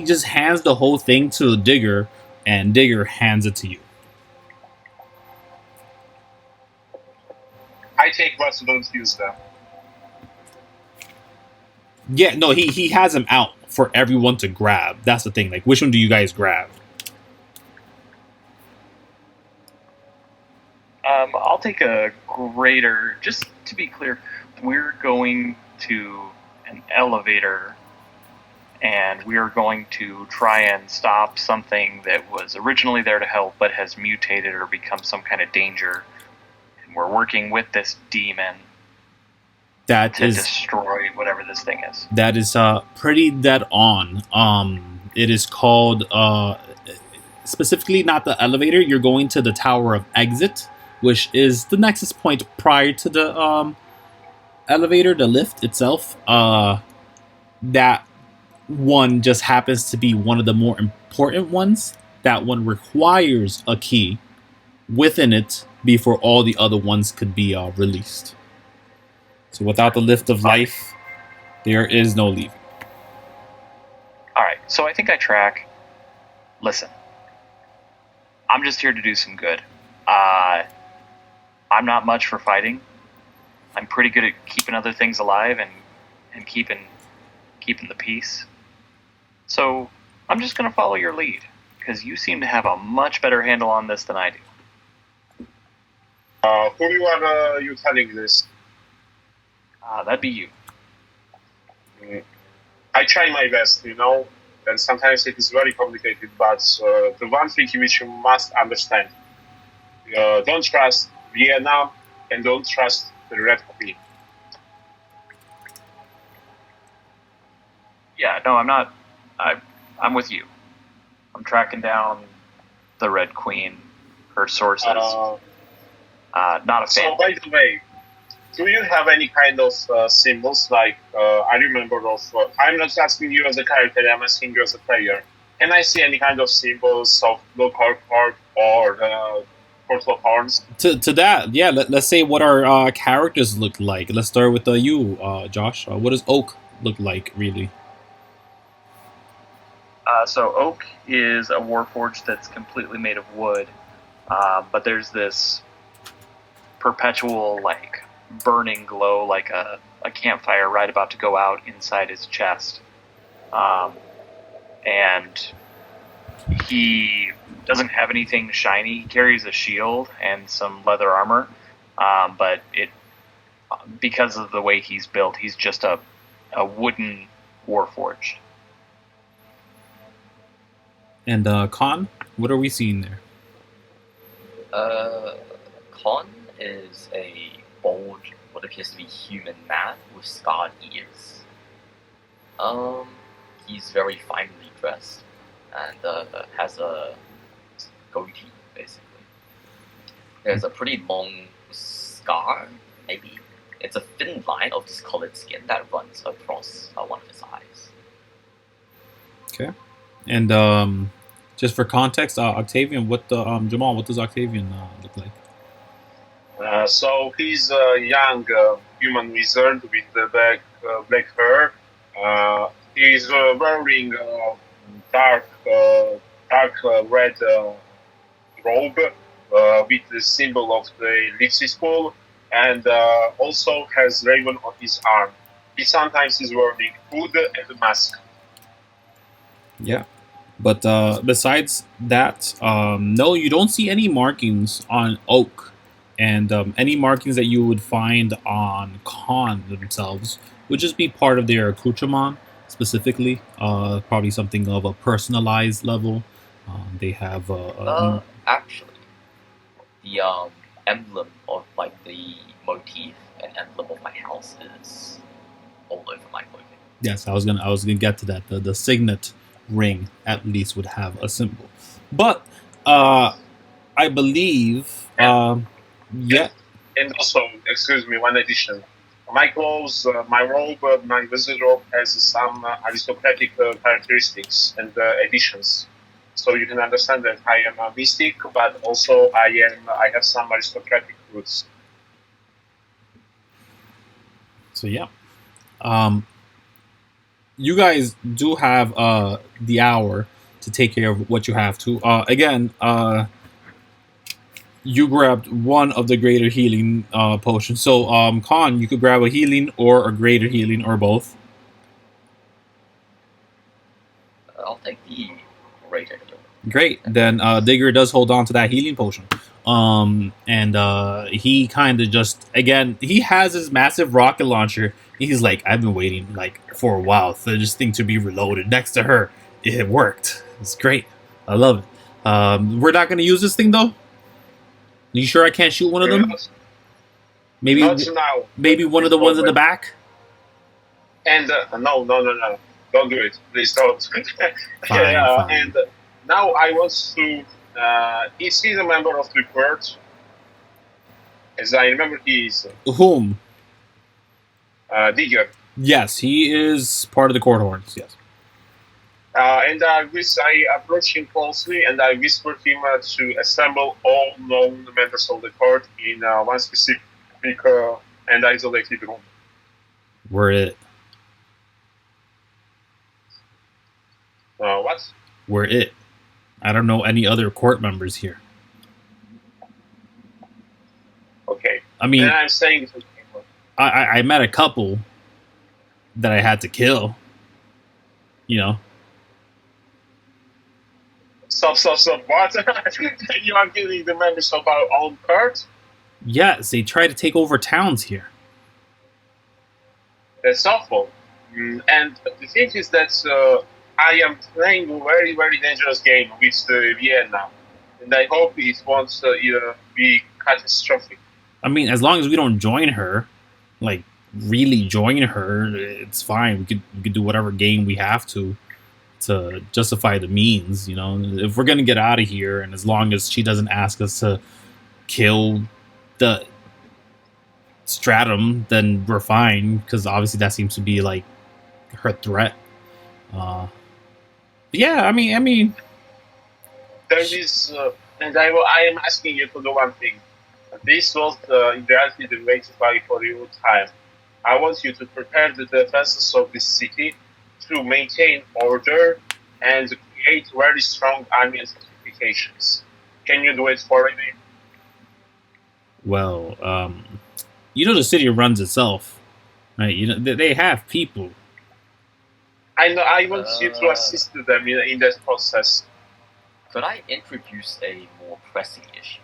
just hands the whole thing to Digger, and Digger hands it to you. I take what, so don't use them. Yeah, no, he has them out for everyone to grab. That's the thing. Like, which one do you guys grab? I'll take a greater. Just to be clear, we're going to an elevator, and we're going to try and stop something that was originally there to help, but has mutated or become some kind of danger. And we're working with this demon to destroy whatever this thing is. That is pretty dead on. It is called specifically not the elevator. You're going to the Tower of Exit, which is the nexus point prior to the elevator, the lift itself. That one just happens to be one of the more important ones. That one requires a key within it before all the other ones could be released. So without the lift of life, there is no leaving. Alright, so I think I track. Listen, I'm just here to do some good. I'm not much for fighting. I'm pretty good at keeping other things alive and keeping the peace. So I'm just going to follow your lead, because you seem to have a much better handle on this than I do. Who are you telling this? That'd be you. I try my best, and sometimes it is very complicated, but the one thing which you must understand, don't trust Vienna and don't trust the Red Queen. Yeah, no, I'm not. I'm with you. I'm tracking down the Red Queen, her sources. Not a fan. So, by the way, do you have any kind of symbols? Like, I remember I'm not asking you as a character, I'm asking you as a player. Can I see any kind of symbols of local court or portal horns? To that, yeah, let's say what our characters look like. Let's start with you, Josh. What does Oak look like, really? So Oak is a warforged that's completely made of wood, but there's this perpetual, burning glow, like a campfire right about to go out inside his chest. And he doesn't have anything shiny. He carries a shield and some leather armor, but because of the way he's built, he's just a wooden warforged. And Kon, what are we seeing there? Kon is a bold, what appears to be human man with scarred ears. He's very finely dressed and has a goatee, basically. There's a pretty long scar, maybe It's a thin line of discolored skin that runs across one of his eyes. Okay. And just for context, Octavian, Jemal, what does Octavian look like? So he's a young human wizard with black hair. He's wearing dark red robe with the symbol of the Lipsy School, and also has raven on his arm. He sometimes is wearing hood and a mask. Yeah. But besides that, no, you don't see any markings on Oak. And any markings that you would find on Kon themselves would just be part of their accoutrement, specifically. Probably something of a personalized level. They have Actually, the emblem of like the motif and emblem of my house is all over my clothing. Yes, I was gonna get to that. The signet ring at least would have a symbol, but I believe yeah. And also, excuse me, one addition. My clothes, my robe, my wizard robe has some aristocratic characteristics and additions. So you can understand that I am a mystic, but also I have some aristocratic roots. So yeah, you guys do have the hour to take care of what you have to. Again, you grabbed one of the greater healing potions. So, Kon, you could grab a healing or a greater healing or both. I'll take the greater healing. Great. Then Digger does hold on to that healing potion. And he kind of just, again, he has his massive rocket launcher. He's like, I've been waiting like for a while for this thing to be reloaded next to her. It worked. It's great. I love it. We're not going to use this thing though. You sure I can't shoot one of them? Maybe Not now. Maybe one of the ones in the back. And no, don't do it, please don't. Fine. And now I want to. Is he a member of the court? As I remember, he is. Whom? Digger. Yes, he is part of the court horns. Yes. And I approach him closely and I whisper him to assemble all known members of the court in one specific and isolated room. We're it. What? We're it. I don't know any other court members here. Okay. I mean, and I'm saying I met a couple that I had to kill. You know. Stop, what? You are killing the members of our own court? Yes, they try to take over towns here. That's awful. And the thing is that I am playing a very, very dangerous game with Vienna. And I hope it won't be catastrophic. I mean, as long as we don't join her, like, really join her, it's fine. We could do whatever game we have to justify the means, you know. If we're gonna get out of here, and as long as she doesn't ask us to kill the Stratum, then we're fine, because obviously that seems to be like her threat. Yeah, I mean there is and I am asking you to do one thing. This was in reality the way to fight for your time. I want you to prepare the defenses of this city to maintain order and create very strong army and fortifications. Can you do it for me? Well, you know the city runs itself, right? You know they have people. I know. I want you to assist them in that process. Could I introduce a more pressing issue?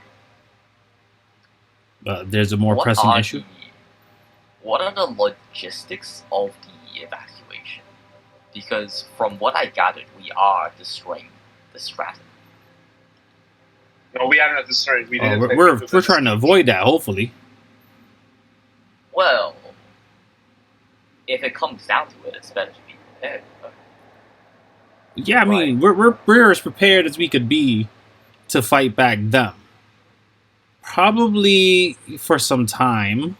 There's a more pressing issue. What are the logistics of the evacuation? Because from what I gathered, we are destroying the Stratum. No, we are not destroying. We're trying to avoid that, hopefully. Well, if it comes down to it, it's better to be prepared. Yeah, I mean, we're as prepared as we could be to fight back them. Probably for some time.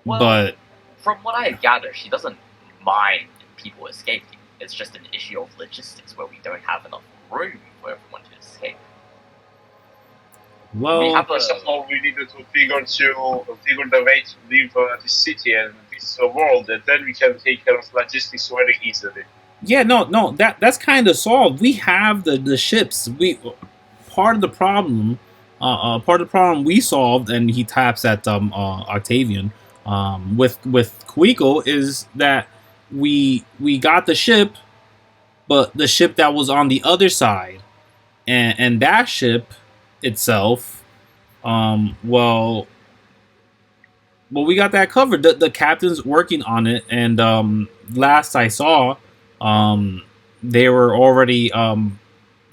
Well, but from what I gather, she doesn't mind people escaping. It's just an issue of logistics where we don't have enough room for everyone to escape. well, First of all, we needed to figure the way to leave the city and this world, and then we can take care of logistics very easily. yeah, no, that's kind of solved. We have the ships. We part of the problem, part of the problem we solved, and he taps at Octavian, with Kuiko, is that we got the ship, but the ship that was on the other side, and that ship itself, well, we got that covered. The captain's working on it, and last I saw, they were already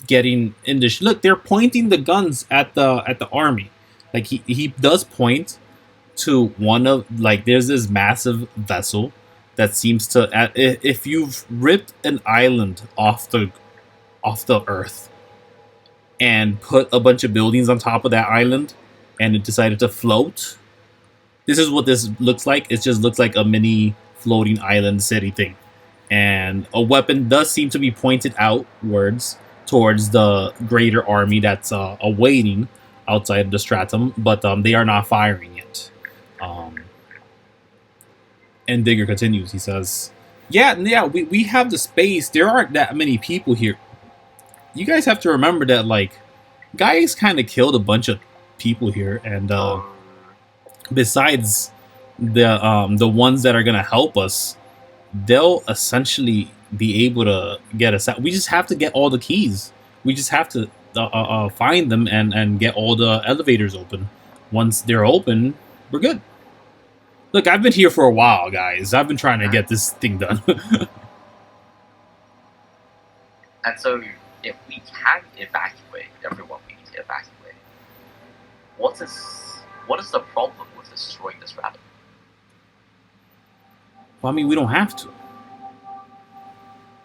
getting in the look. They're pointing the guns at the army. Like he does point to one of, like, there's this massive vessel that seems to, if you've ripped an island off the earth and put a bunch of buildings on top of that island and it decided to float, this is what this looks like. It just looks like a mini floating island city thing. And a weapon does seem to be pointed outwards towards the greater army that's awaiting outside of the Stratum, but they are not firing yet. And Digger continues. He says, yeah, we have the space. There aren't that many people here. You guys have to remember that, like, guys kind of killed a bunch of people here, and besides the ones that are gonna help us, they'll essentially be able to get us out. We just have to get all the keys. We just have to find them and get all the elevators open. Once they're open, we're good. Look, I've been here for a while, guys. I've been trying to get this thing done. And so, if we can evacuate everyone we need to evacuate, what is the problem with destroying this Stratum? Well, I mean, we don't have to.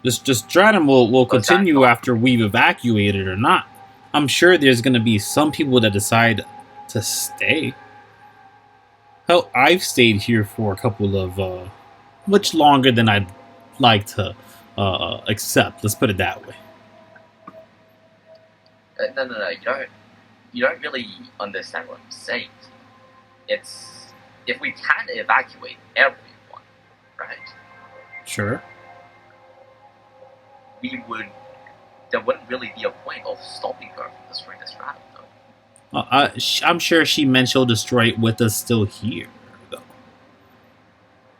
Just Stratum will continue after we've evacuated or not. I'm sure there's going to be some people that decide to stay. Hell, I've stayed here for a couple of, much longer than I'd like to accept. Let's put it that way. No, you don't really understand what I'm saying. It's, if we can evacuate everyone, right? Sure. There wouldn't really be a point of stopping her from destroying this Stratum, though. I'm sure she meant she'll destroy it with us still here, though.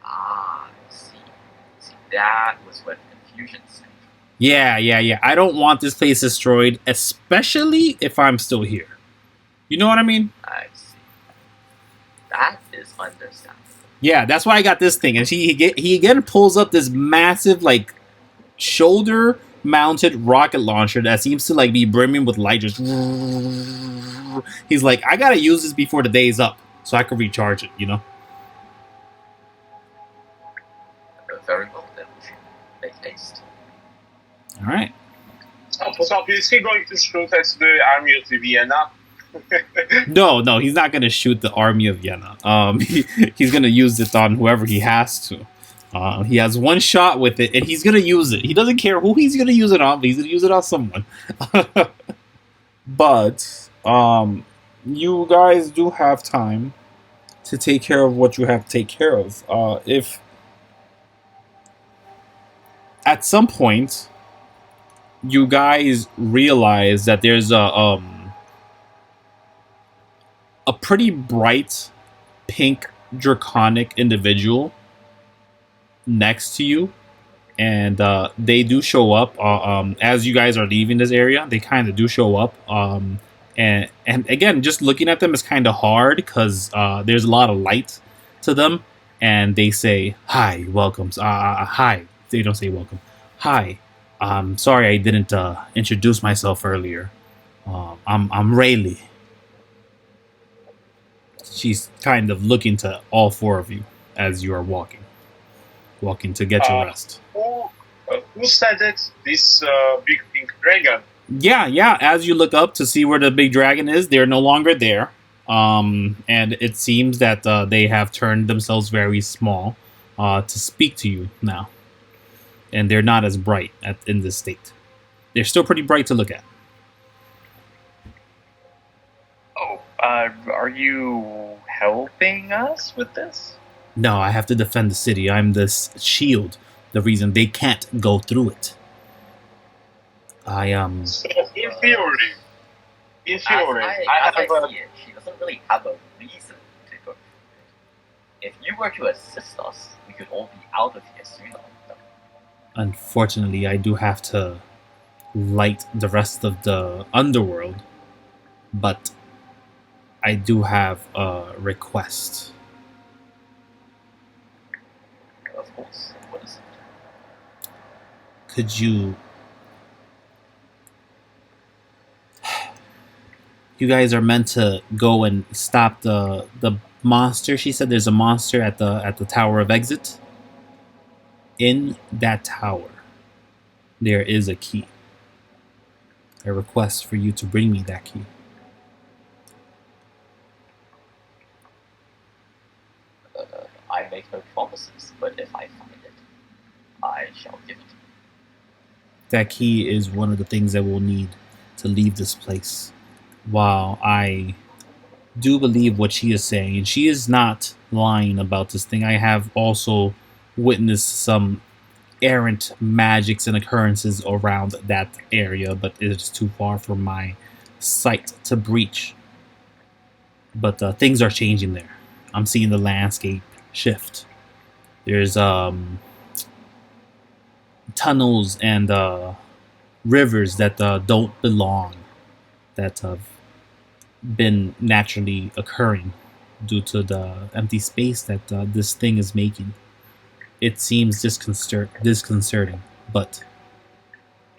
Ah, see, that was where the confusion set. Yeah. I don't want this place destroyed, especially if I'm still here. You know what I mean? I see. That is understandable. Yeah, that's why I got this thing. And he again pulls up this massive, like, shoulder-mounted rocket launcher that seems to, like, be brimming with light. Just, he's like, I gotta use this before the day's up so I can recharge it, you know? Very well, then we should make haste. All right. So is he going to shoot at the army of the Vienna? No, he's not gonna shoot the army of Yenna. He's gonna use it on whoever he has to. He has one shot with it, and he's gonna use it. He doesn't care who he's gonna use it on, but he's gonna use it on someone. But you guys do have time to take care of what you have to take care of. If at some point you guys realize that there's a pretty bright pink draconic individual next to you, and they do show up as you guys are leaving this area. They kind of do show up, and again, just looking at them is kind of hard because there's a lot of light to them, and they say hi, welcomes. Hi. They don't say welcome. Hi. Sorry I didn't introduce myself earlier. I'm Rayleigh. She's kind of looking to all four of you as you are walking to get your rest. Who said it? This big pink dragon? Yeah. As you look up to see where the big dragon is, they're no longer there. And it seems that they have turned themselves very small to speak to you now, and they're not as bright in this state. They're still pretty bright to look at. Oh, are you helping us with this? No, I have to defend the city. I'm this shield. The reason they can't go through it. So in theory, As I have I a see it, she doesn't really have a reason to go. If you were to assist us, we could all be out of here sooner. Unfortunately, I do have to light the rest of the underworld, but I do have a request. Of course. What is it? Could you... You guys are meant to go and stop the monster. She said there's a monster at the Tower of Exit. In that tower, there is a key. I request for you to bring me that key. I make no promises, but if I find it, I shall give it. That key is one of the things that we'll need to leave this place. While I do believe what she is saying, and she is not lying about this thing, I have also witnessed some errant magics and occurrences around that area, but it is too far for my sight to breach. But things are changing there. I'm seeing the landscape shift. There's tunnels and rivers that don't belong, that have been naturally occurring due to the empty space that this thing is making. It seems disconcerting, but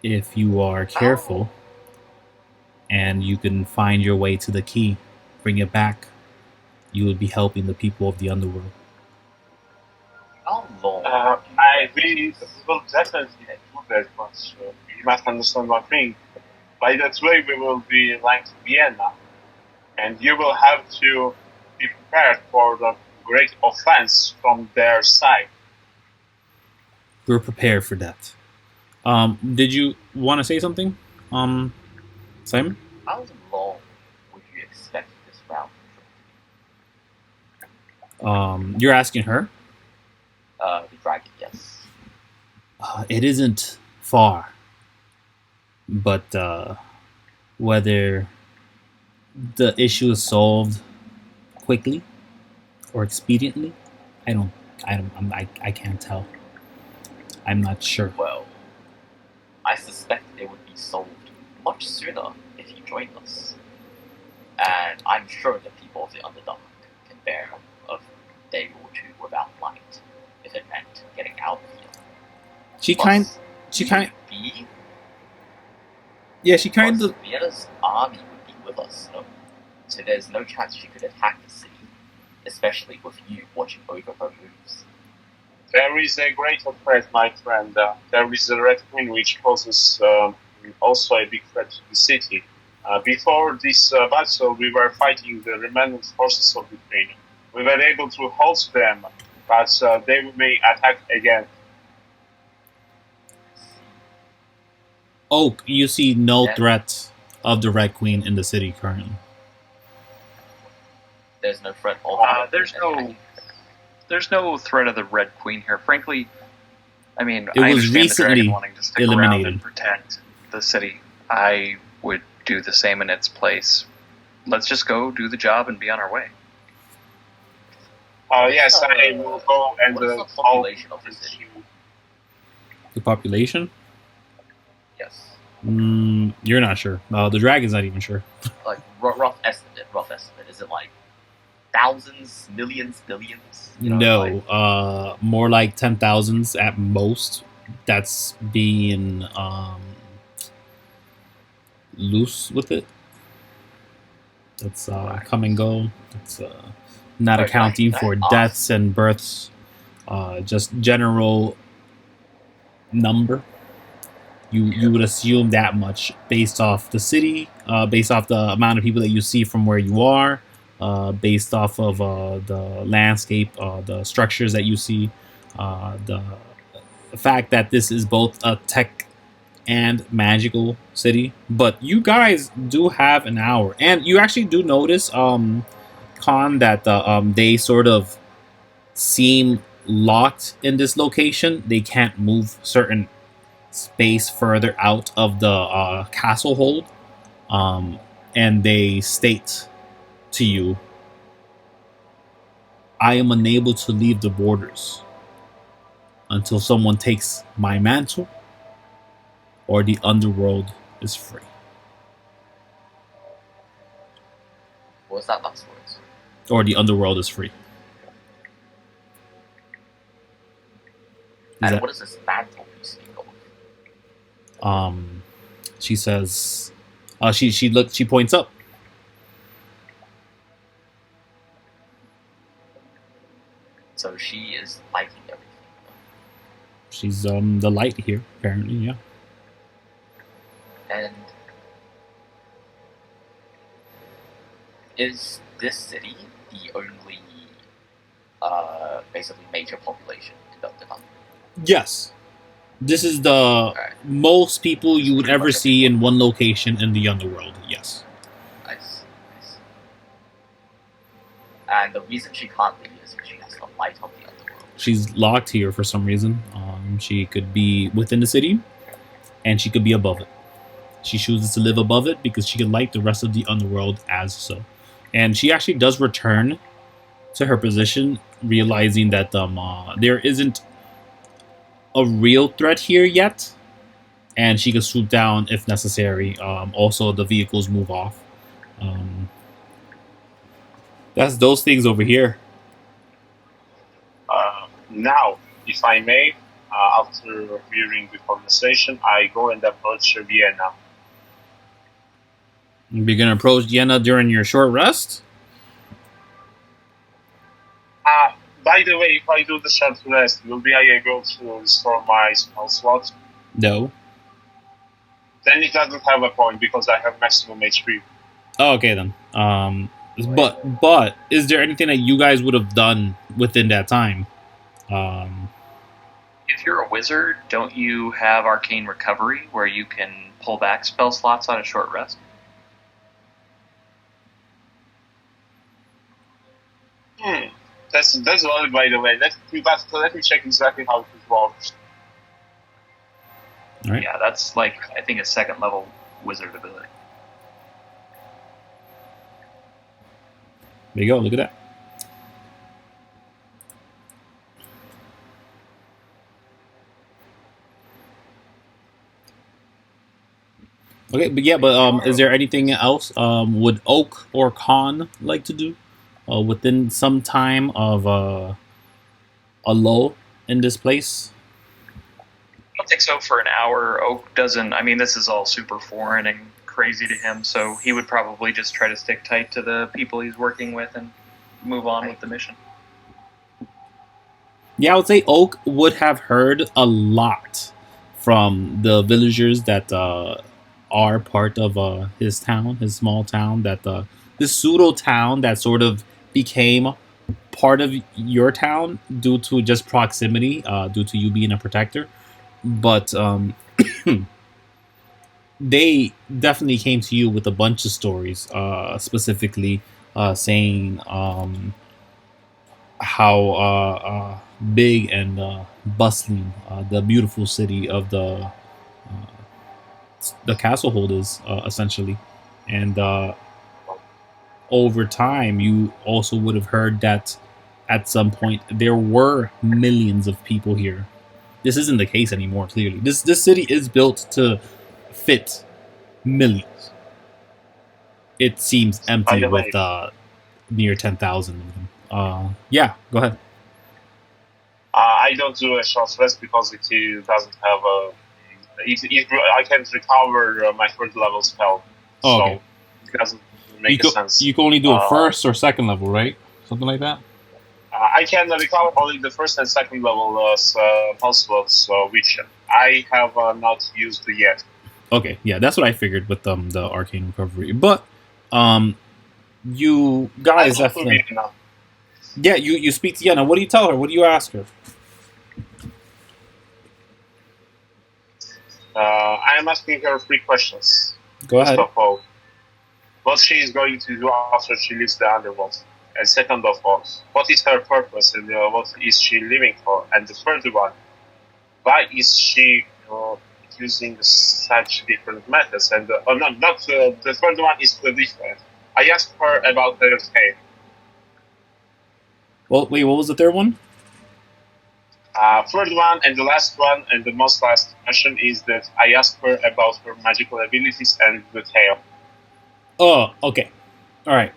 if you are careful and you can find your way to the key, bring it back, you will be helping the people of the underworld. How long? we will definitely do that, but you must understand one thing. By that way, we will be like Vienna, and you will have to be prepared for the great offense from their side. We're prepared for that. Did you want to say something, Simon? How long would you expect this round trip? You're asking her? The dragon, yes. It isn't far, but whether the issue is solved quickly or expediently, I can't tell. I'm not sure. Well, I suspect it would be solved much sooner if you joined us. And I'm sure the people of the Underdark can bear a day or two without light, if it meant getting out of here. She Plus, kind Plus, of. Vienna's army would be with us, no? So there's no chance she could attack the city, especially with you watching over her moves. There is a greater threat, my friend. There is the Red Queen, which poses also a big threat to the city. Before this battle, we were fighting the remaining forces of the Queen. We were able to halt them, but they may attack again. Oak, you see no Yeah. threat of the Red Queen in the city currently. There's no threat of There's no threat of the Red Queen here. Frankly, I mean, It I was understand the recently dragon wanting to stick around eliminated. and protect the city. I would do the same in its place. Let's just go do the job and be on our way. Yes, I will go and What is the talk population of the with city? you. The population? Yes. You're not sure. The dragon's not even sure. Like, rough estimate. Is it like thousands, millions, billions? You know, like, No, more like 10,000s at most. That's being loose with it. That's come and go. That's not Right, accounting right. for Awesome. deaths and births. Just general number. You would assume that much based off the city, based off the amount of people that you see from where you are, based off of the landscape, the structures that you see, the fact that this is both a tech and magical city. But you guys do have an hour, and you actually do notice, Con, that they sort of seem locked in this location. They can't move certain space further out of the Castlehold, and they state to you, I am unable to leave the borders until someone takes my mantle or the Underworld is free. What was that last word? Or the Underworld is free. And what is this mantle you speak of? She says, she points up. So she is lighting everything. She's the light here, apparently, yeah. And is this city the only basically major population in Delta? Yes. This is the most people you would ever see in one location in the Underworld, yes. Nice. And the reason she can't leave is because she has to light up the Underworld. She's locked here for some reason. She could be within the city, and she could be above it. She chooses to live above it because she can light the rest of the Underworld as so. And she actually does return to her position, realizing that there isn't a real threat here yet, and she can swoop down if necessary. Also, the vehicles move off. That's those things over here. Now, if I may, after hearing the conversation, I go and approach Vienna. You're gonna approach Yenna during your short rest? By the way, if I do the short rest, will be able to restore my spell slot? No. Then it doesn't have a point because I have maximum HP. Oh, okay then. But is there anything that you guys would have done within that time? If you're a wizard, don't you have arcane recovery where you can pull back spell slots on a short rest? That's valid, by the way. Let me check exactly how it works. All right. Yeah, that's like, I think, a second level wizard ability. There you go. Look at that. Okay, but is there anything else would Oak or Kon like to do within some time of a lull in this place? I don't think so for an hour. Oak doesn't, I mean, this is all super foreign and crazy to him, so he would probably just try to stick tight to the people he's working with and move on with the mission. Yeah, I would say Oak would have heard a lot from the villagers that are part of his town, his small town, that this pseudo town that sort of became part of your town due to just proximity, due to you being a protector. But they definitely came to you with a bunch of stories, specifically saying how big and bustling the beautiful city of the Castlehold is, essentially. And over time, you also would have heard that at some point there were millions of people here. This isn't the case anymore, clearly. This city is built to fit millions. It seems empty with near 10,000 of them. Yeah, go ahead. I don't do a short rest because it doesn't have a... I can't recover my third level spell. Oh, so okay. It doesn't make sense. You can only do a first or second level, right? Something like that? I can recover only the first and second level spell slots, which I have not used yet. Okay, yeah, that's what I figured with the arcane recovery. But You I guys talk to definitely. Vienna. Yeah, you speak to Yenna. What do you tell her? What do you ask her? I am asking her 3 questions. Go First ahead. of all, what she is going to do after she leaves the Underworld. And second of all, what is her purpose and what is she living for? And the third one, why is she using such different methods? And not the third one is different. I asked her about her tail. Well, wait, what was the third one? Third one and the last one and the most last question is that I asked her about her magical abilities and the tail. Oh, okay. All right.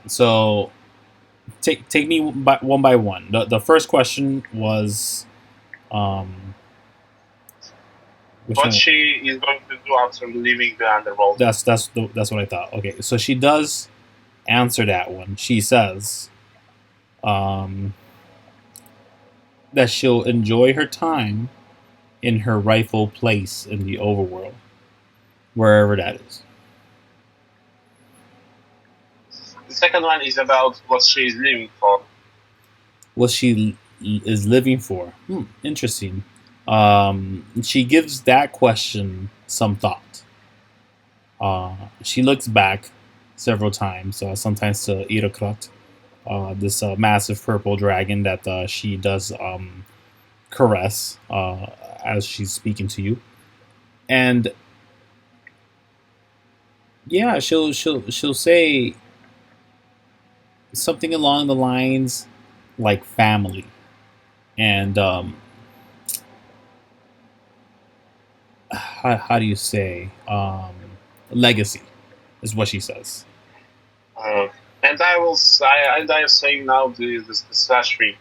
So take me one by one. The first question was, um, which What one? she is going to do after leaving the Underworld. That's what I thought. Okay, so she does answer that one. She says, that she'll enjoy her time in her rightful place in the overworld, wherever that is. The second one is about what she is living for. What she is living for. Interesting. She gives that question some thought. She looks back several times, sometimes to Irokrat, this massive purple dragon that she does caress as she's speaking to you, and yeah, she'll say something along the lines like family and how do you say legacy is what she says. And I am saying now the slash three.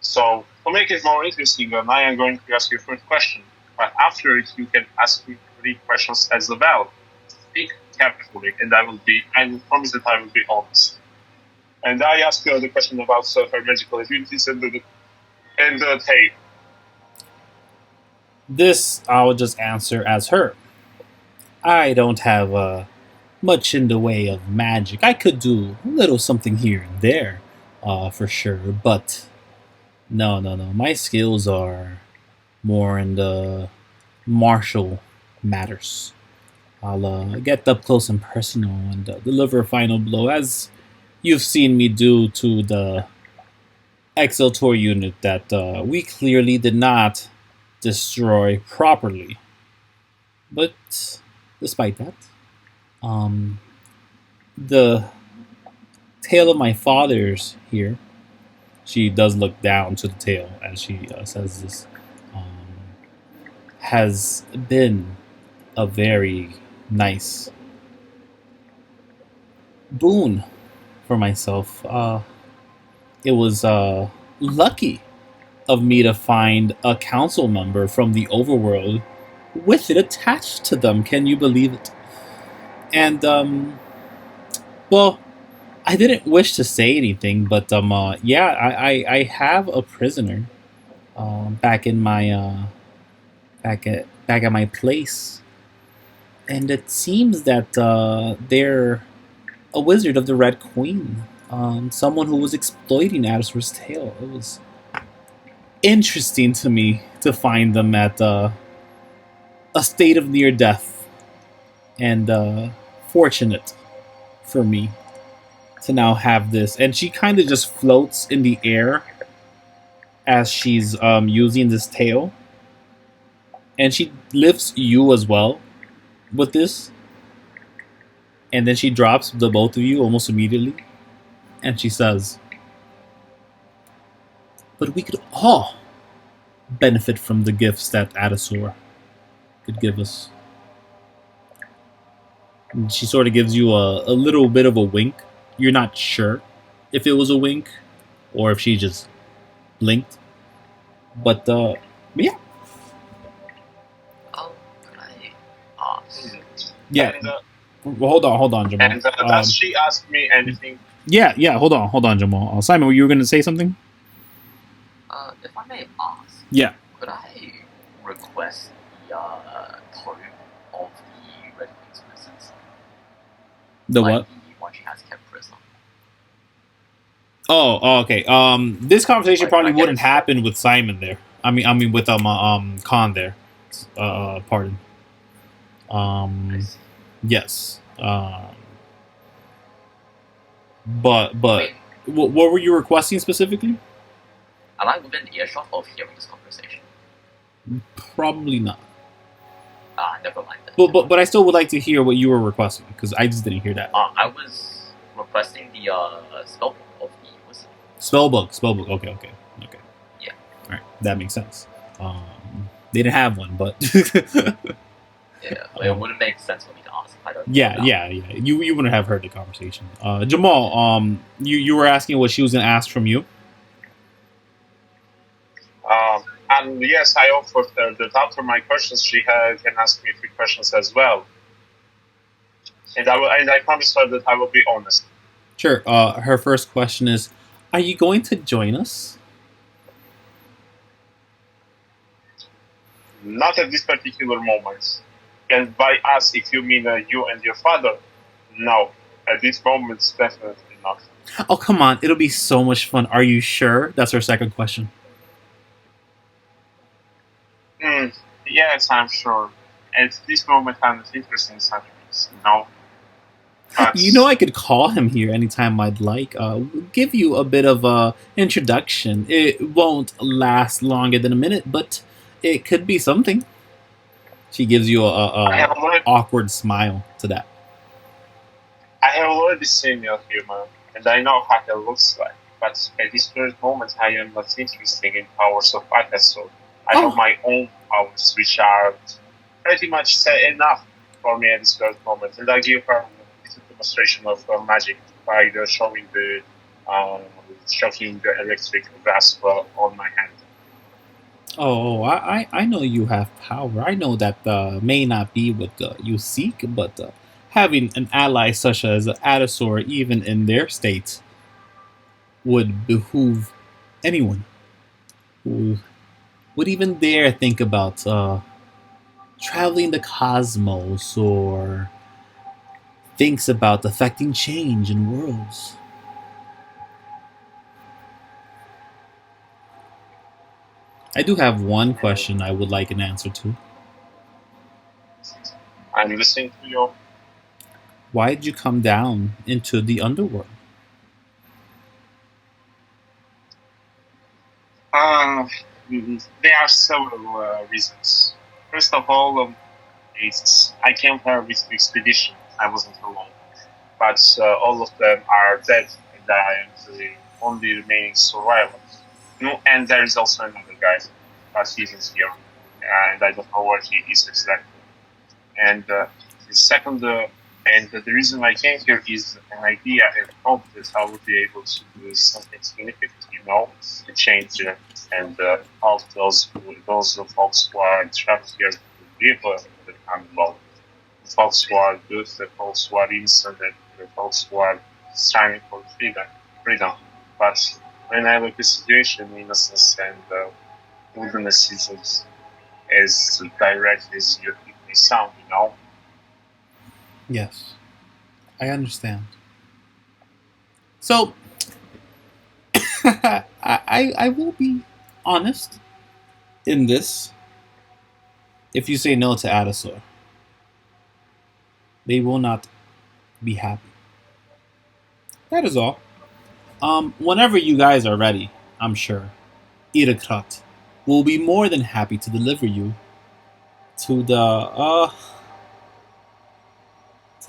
So to make it more interesting, I am going to ask you a first question. But after it, you can ask me 3 questions as well. Speak carefully, and I will promise that I will be honest. And I ask the question about her magical abilities and the tail. This I will just answer as her. I don't have much in the way of magic. I could do a little something here and there, for sure, but no. My skills are more in the martial matters. I'll get up close and personal and deliver a final blow, as you've seen me do to the Exceltor unit that we clearly did not destroy properly. But despite that, um, the tail of my father's here. She does look down to the tail as she says this. Has been a very nice boon for myself. It was lucky of me to find a council member from the overworld with it attached to them. Can you believe it? And well, I didn't wish to say anything, but yeah, I have a prisoner back in my back at my place, and it seems that they're a wizard of the Red Queen, someone who was exploiting Adder's tail. It was interesting to me to find them at a state of near death, and fortunate for me to now have this. And she kind of just floats in the air as she's using this tail, and she lifts you as well with this, and then she drops the both of you almost immediately, and she says, "But we could all benefit from the gifts that Adasor could give us." And she sort of gives you a little bit of a wink. You're not sure if it was a wink or if she just blinked, but yeah, Could I ask? yeah. And, Well, hold on, Jamal. and does she ask me anything? Yeah. Hold on, Jamal. Simon, were you going to say something? If I may ask, Yeah. could I request the tome of the Red Queen's Presence? The like what? the one much he has kept prisoner. Oh, okay. This conversation Like, probably I get wouldn't it. happen with Simon there. I mean with Kon there. Pardon. I see. Yes. But Wait, what were you requesting specifically? am I within earshot of hearing this conversation? Probably not. Ah, never mind then. But I still would like to hear what you were requesting because I just didn't hear that. I was requesting the spell of the wizard. Spellbook. Okay. Yeah. All right, that makes sense. They didn't have one, but Yeah, it wouldn't make sense for me to ask. I don't know yeah. about- You wouldn't have heard the conversation. Jemal, you were asking what she was gonna ask from you. And yes, I offered her that after my questions, she can ask me 3 questions as well. And I promised her that I will be honest. Sure. Her first question is, "Are you going to join us?" Not at this particular moment. And by us, if you mean you and your father, no. At this moment, definitely not. Oh, come on! It'll be so much fun. Are you sure? That's her second question. Yes, I'm sure. At this moment, I'm not interested in such things. No. But You know, I could call him here anytime I'd like. Give you a bit of a introduction. It won't last longer than a minute, but it could be something. She gives you I have a already, awkward smile to that. I have already seen your humor, and I know how it looks like. But at this current moment, I am not interested in powers of Arkansas. I Oh. have my own powers, which are pretty much enough for me at this current moment. And I give her a demonstration of magic by showing the shocking electric grasp on my hand. Oh, I know you have power. I know that may not be what you seek, but having an ally such as Adasor, even in their state, would behoove anyone who would even dare think about traveling the cosmos or thinks about affecting change in worlds. I do have one question I would like an answer to. I'm listening to you. Why did you come down into the underworld? There are several reasons. First of all, I came here with the expedition. I wasn't alone. But all of them are dead, and I am the only remaining survivor. No, and there is also another guy, but he isn't here, and I don't know where he is exactly. And the second, and the reason I came here is an idea and hope that I will be able to do something significant, to change and help those folks who are trapped here to live the Underworld. The folks who are good, the folks who are innocent, and the folks who are striving for freedom. But when I look at the situation, innocence and wilderness is as direct as it may sound, Yes, I understand. So, I will be honest in this. If you say no to Adasor, they will not be happy. That is all. Whenever you guys are ready, I'm sure Irakrat will be more than happy to deliver you to the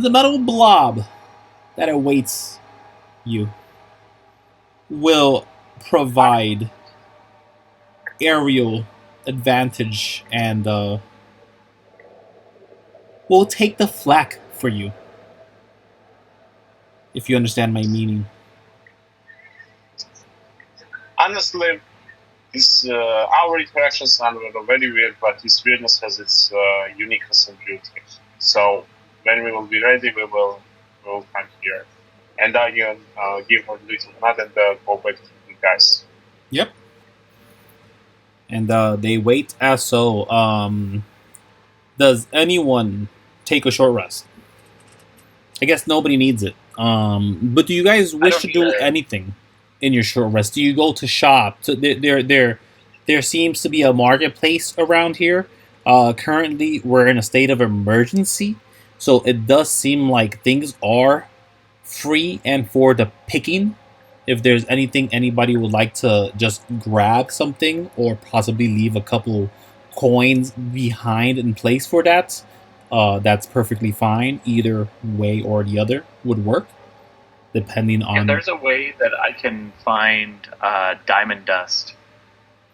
metal blob that awaits you. Will provide aerial advantage and will take the flak for you. If you understand my meaning. Honestly, this our interactions are very weird, but this weirdness has its uniqueness and beauty. So when we will be ready, we will come here, and I can give her a little nod and go back to you guys. Yep. And they wait as so. Does anyone take a short rest? I guess nobody needs it But do you guys wish don't to need do a- anything in your short rest? Do you go to shop? There seems to be a marketplace around here. Currently, we're in a state of emergency, so it does seem like things are free and for the picking. If there's anything anybody would like to just grab something or possibly leave a couple coins behind in place for that, that's perfectly fine. Either way or the other would work, depending If on. there's a way that I can find diamond dust,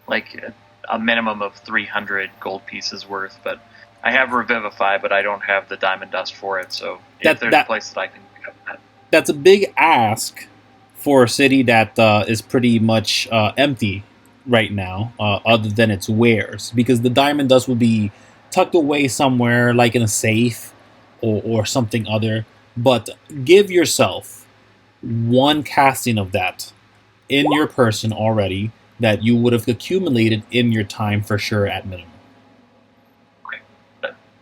like a minimum of 300 gold pieces worth, but I have Revivify, but I don't have the diamond dust for it. So if there's a place that I can pick up that, That's a big ask for a city that is pretty much empty right now, other than its wares, because the diamond dust would be tucked away somewhere, like in a safe or something other. But give yourself one casting of that in your person already that you would have accumulated in your time for sure at minimum.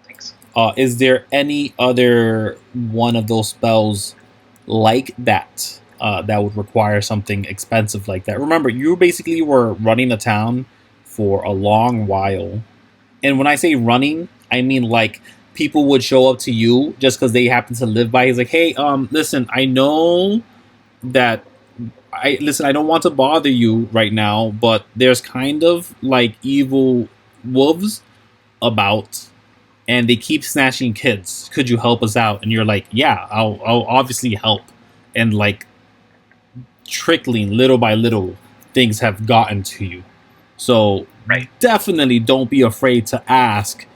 thanks. Is there any other one of those spells like that that would require something expensive like that? Remember, you basically were running the town for a long while. And when I say running, I mean like people would show up to you just because they happen to live by. He's like, hey, listen, I know that I don't want to bother you right now, but there's kind of like evil wolves about and they keep snatching kids. Could you help us out? And you're like, yeah, I'll obviously help. And like trickling little by little, things have gotten to you. So definitely don't be afraid to ask,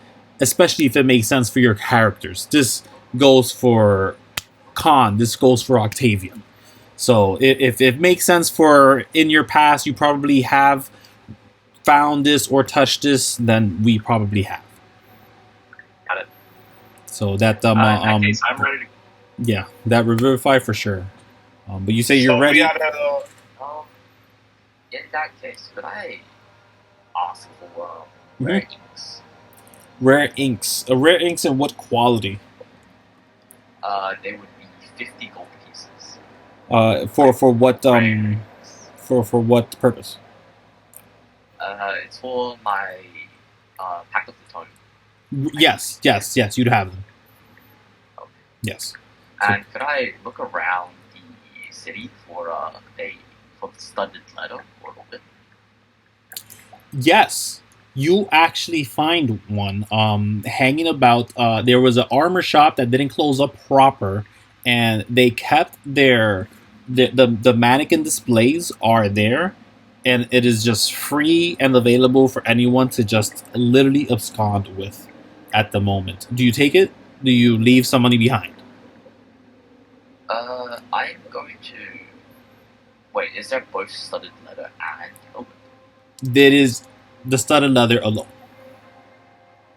especially if it makes sense for your characters. This goes for Kon. This goes for Octavian. So if it makes sense for in your past, you probably have found this or touched this, then we probably have. Got it. So that In that case, I'm ready to. yeah, that Revivify for sure. But you say you're So ready. we are, In that case, could I ask for Mhm. ratings? Rare inks. Rare inks in what quality? They would be 50 gold pieces. For what Rare. for what purpose? It's for my Pact of the Tone. Yes, you'd have them. Okay. Yes. And could I look around the city for the studded letter or a bit? Yes, you actually find one hanging about. There was an armor shop that didn't close up proper, and they kept the mannequin displays are there, and it is just free and available for anyone to just literally abscond with at the moment. Do you take it? Do you leave some money behind? I'm going to. Wait, is there both studded leather and open? That is the studded leather alone.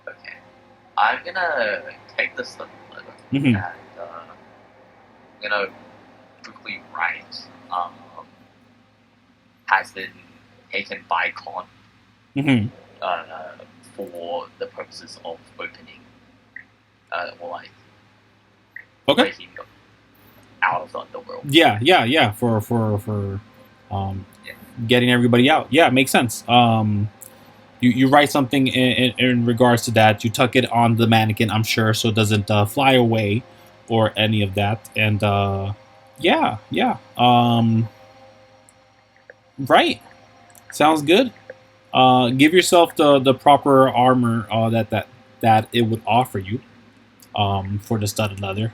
Okay. I'm gonna take the studded leather Mhm. and I'm gonna quickly write has been taken by Kon Mm-hmm. for the purposes of opening or like Okay. breaking out of the underworld. Yeah. For getting everybody out. Yeah, it makes sense. You write something in regards to that. You tuck it on the mannequin, I'm sure, so it doesn't fly away or any of that. And yeah. Right. Sounds good. Give yourself the proper armor that it would offer you for the studded leather.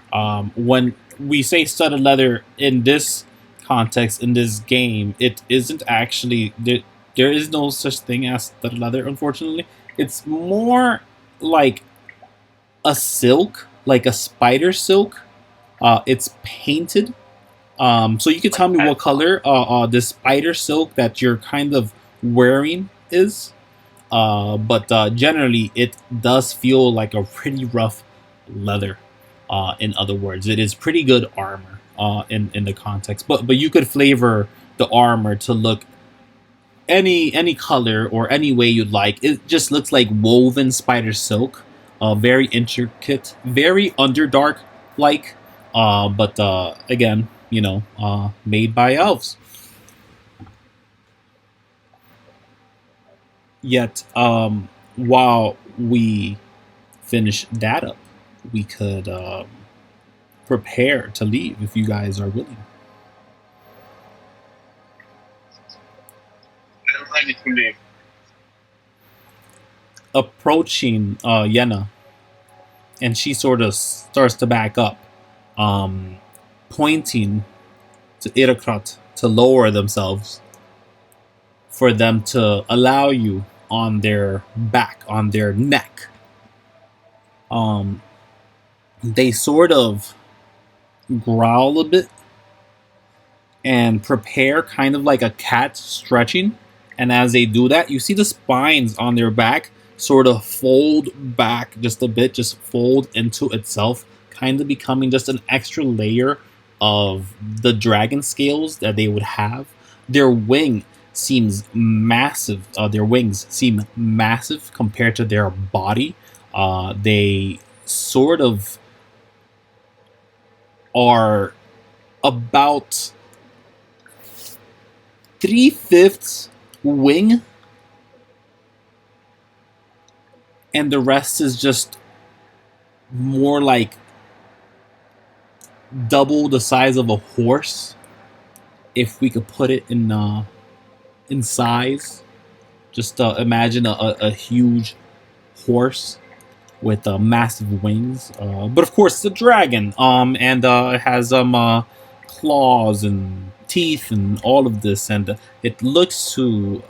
When we say studded leather in this context, in this game, it isn't actually there is no such thing as studded leather, unfortunately. It's more like a silk, like a spider silk. It's painted. So you could tell me what color the spider silk that you're kind of wearing is. But generally, it does feel like a pretty rough leather. In other words, it is pretty good armor in the context. But you could flavor the armor to look any color or any way you'd like. It just looks like woven spider silk. Very intricate, very Underdark like. But again, made by elves. Yet, while we finish that up, we could prepare to leave if you guys are willing. I'm ready to leave. Approaching Yenna, and she sort of starts to back up, pointing to Irakrat to lower themselves for them to allow you on their back, on their neck. They sort of growl a bit and prepare kind of like a cat stretching. And as they do that, you see the spines on their back sort of fold back just a bit, just fold into itself, kind of becoming just an extra layer of the dragon scales that they would have. Their wing seems massive. Their wings seem massive compared to their body. They sort of are about 3/5 wing, and the rest is just more like double the size of a horse, if we could put it in size. Just imagine a huge horse with massive wings, but of course it's a dragon, and it has claws and teeth and all of this, and it looks to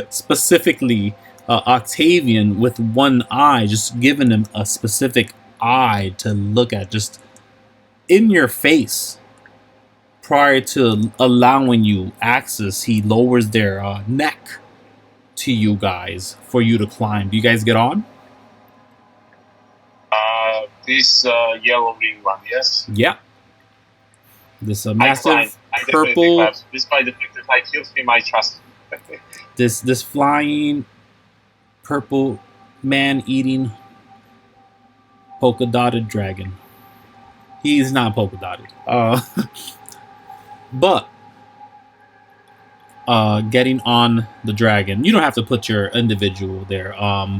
specifically Octavian with one eye, just giving him a specific eye to look at, just in your face. Prior to allowing you access, he lowers their neck to you guys for you to climb. Do you guys get on? This yellow ring one, yes? Yeah. This I massive definitely purple, climb. Despite the fact that I kills him, I trust him. this flying purple man eating polka dotted dragon. He's not polka dotted. But getting on the dragon, you don't have to put your individual there.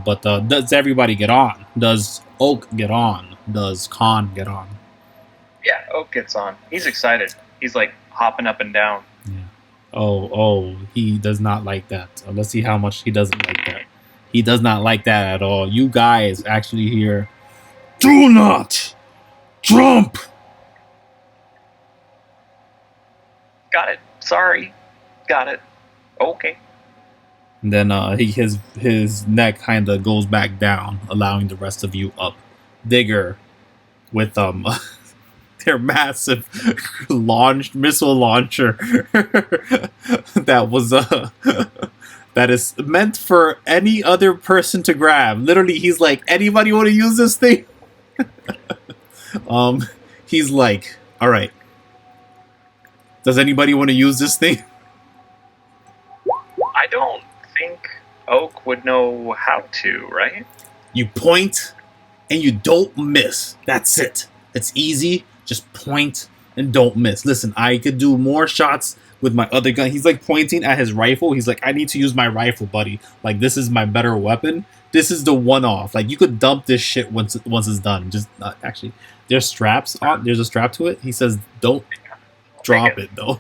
But does everybody get on? Does Oak get on? Does Kon get on? Yeah, Oak gets on. He's excited. He's like hopping up and down. Yeah. Oh, he does not like that. Let's see how much he doesn't like that. He does not like that at all. You guys actually hear, "Do not jump!" Got it. Sorry. Got it. Okay. And then his neck kind of goes back down, allowing the rest of you up. Digger with their massive missile launcher that was that is meant for any other person to grab. Literally, he's like, "Anybody want to use this thing?" He's like, "All right. Does anybody want to use this thing?" I don't think Oak would know how to, right? You point and you don't miss. That's it. It's easy. Just point and don't miss. Listen, I could do more shots with my other gun. He's like pointing at his rifle. He's like, "I need to use my rifle, buddy. Like, this is my better weapon. This is the one-off. Like, you could dump this shit once it's done." Just actually, there's straps on. There's a strap to it. He says, "Don't drop it though.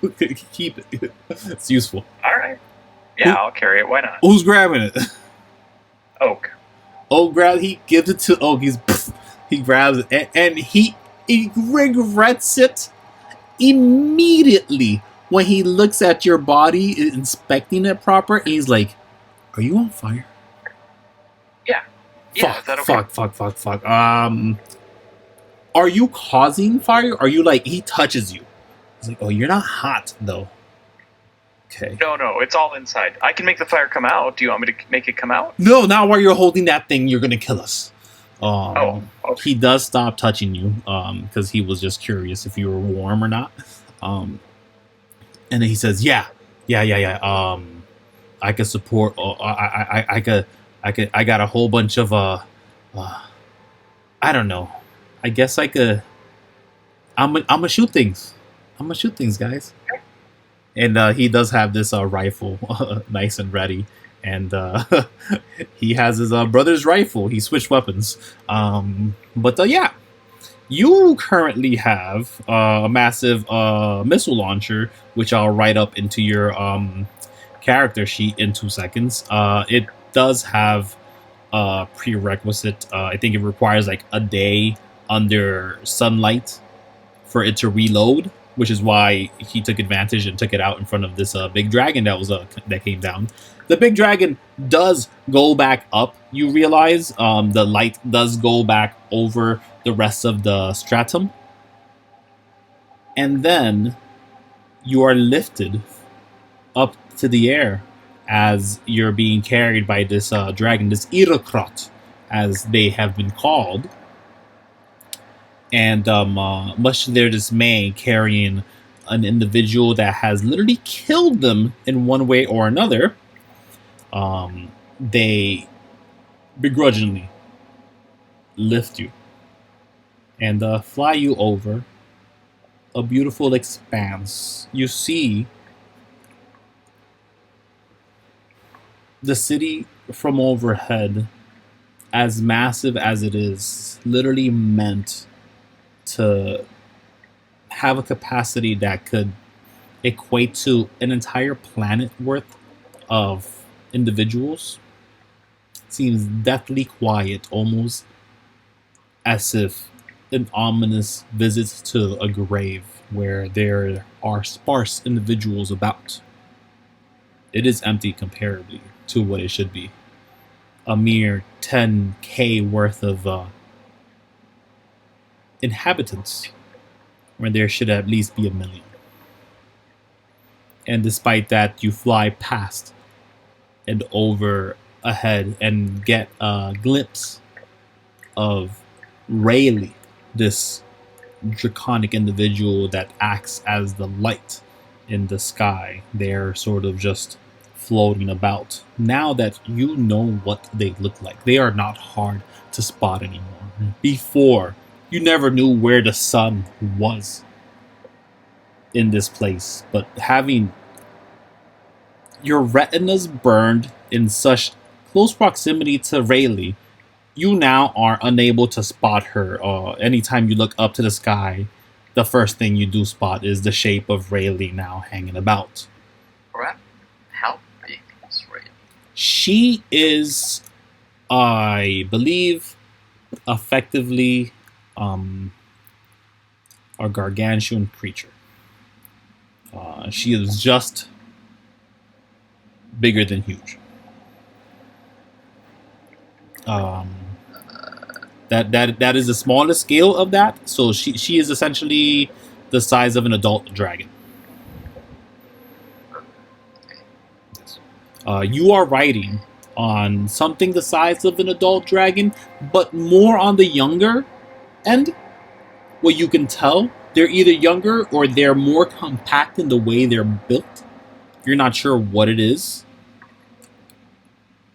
Keep it. It's useful." All right. Yeah, I'll carry it. Why not? Who's grabbing it? Oak. Oak grabs. He gives it to Oak. He grabs it, and he regrets it immediately when he looks at your body, inspecting it proper. And he's like, "Are you on fire?" Yeah. Yeah. Is that okay? Fuck. Are you causing fire? Are you like, he touches you? He's like, "Oh, you're not hot though." Okay. No, it's all inside. I can make the fire come out. Do you want me to make it come out? No, not while you're holding that thing. You're gonna kill us. Okay. He does stop touching you because he was just curious if you were warm or not. And then he says, "Yeah. I could support. I got a whole bunch of I don't know. I guess I could I'm gonna shoot things. I'm gonna shoot things, guys. And he does have this rifle nice and ready, and he has his brother's rifle. He switched weapons. But yeah, you currently have a massive missile launcher, which I'll write up into your character sheet in 2 seconds. It does have a prerequisite. I think it requires like a day under sunlight for it to reload, which is why he took advantage and took it out in front of this big dragon that came down. The big dragon does go back up. You realize the light does go back over the rest of the stratum, and then you are lifted up to the air as you're being carried by this dragon, this Irokrot, as they have been called. And much to their dismay, carrying an individual that has literally killed them in one way or another, they begrudgingly lift you and fly you over a beautiful expanse. You see the city from overhead, as massive as it is, literally meant to have a capacity that could equate to an entire planet worth of individuals. Seems deathly quiet, almost as if an ominous visit to a grave where there are sparse individuals about. It is empty comparably to what it should be. A mere 10k worth of inhabitants, where there should at least be 1 million. And despite that, you fly past and over ahead and get a glimpse of Rayleigh, this draconic individual that acts as the light in the sky. They're sort of just floating about. Now that you know what they look like, they are not hard to spot anymore. Before, you never knew where the sun was in this place, but having your retinas burned in such close proximity to Rayleigh, you now are unable to spot her. Anytime you look up to the sky, the first thing you do spot is the shape of Rayleigh now hanging about. Alright. How big is Rayleigh? She is, I believe, effectively a gargantuan creature. She is just bigger than huge. That is the smallest scale of that. So she is essentially the size of an adult dragon. Yes. You are riding on something the size of an adult dragon, but more on the younger end. What you can tell, they're either younger or they're more compact in the way they're built. You're not sure what it is.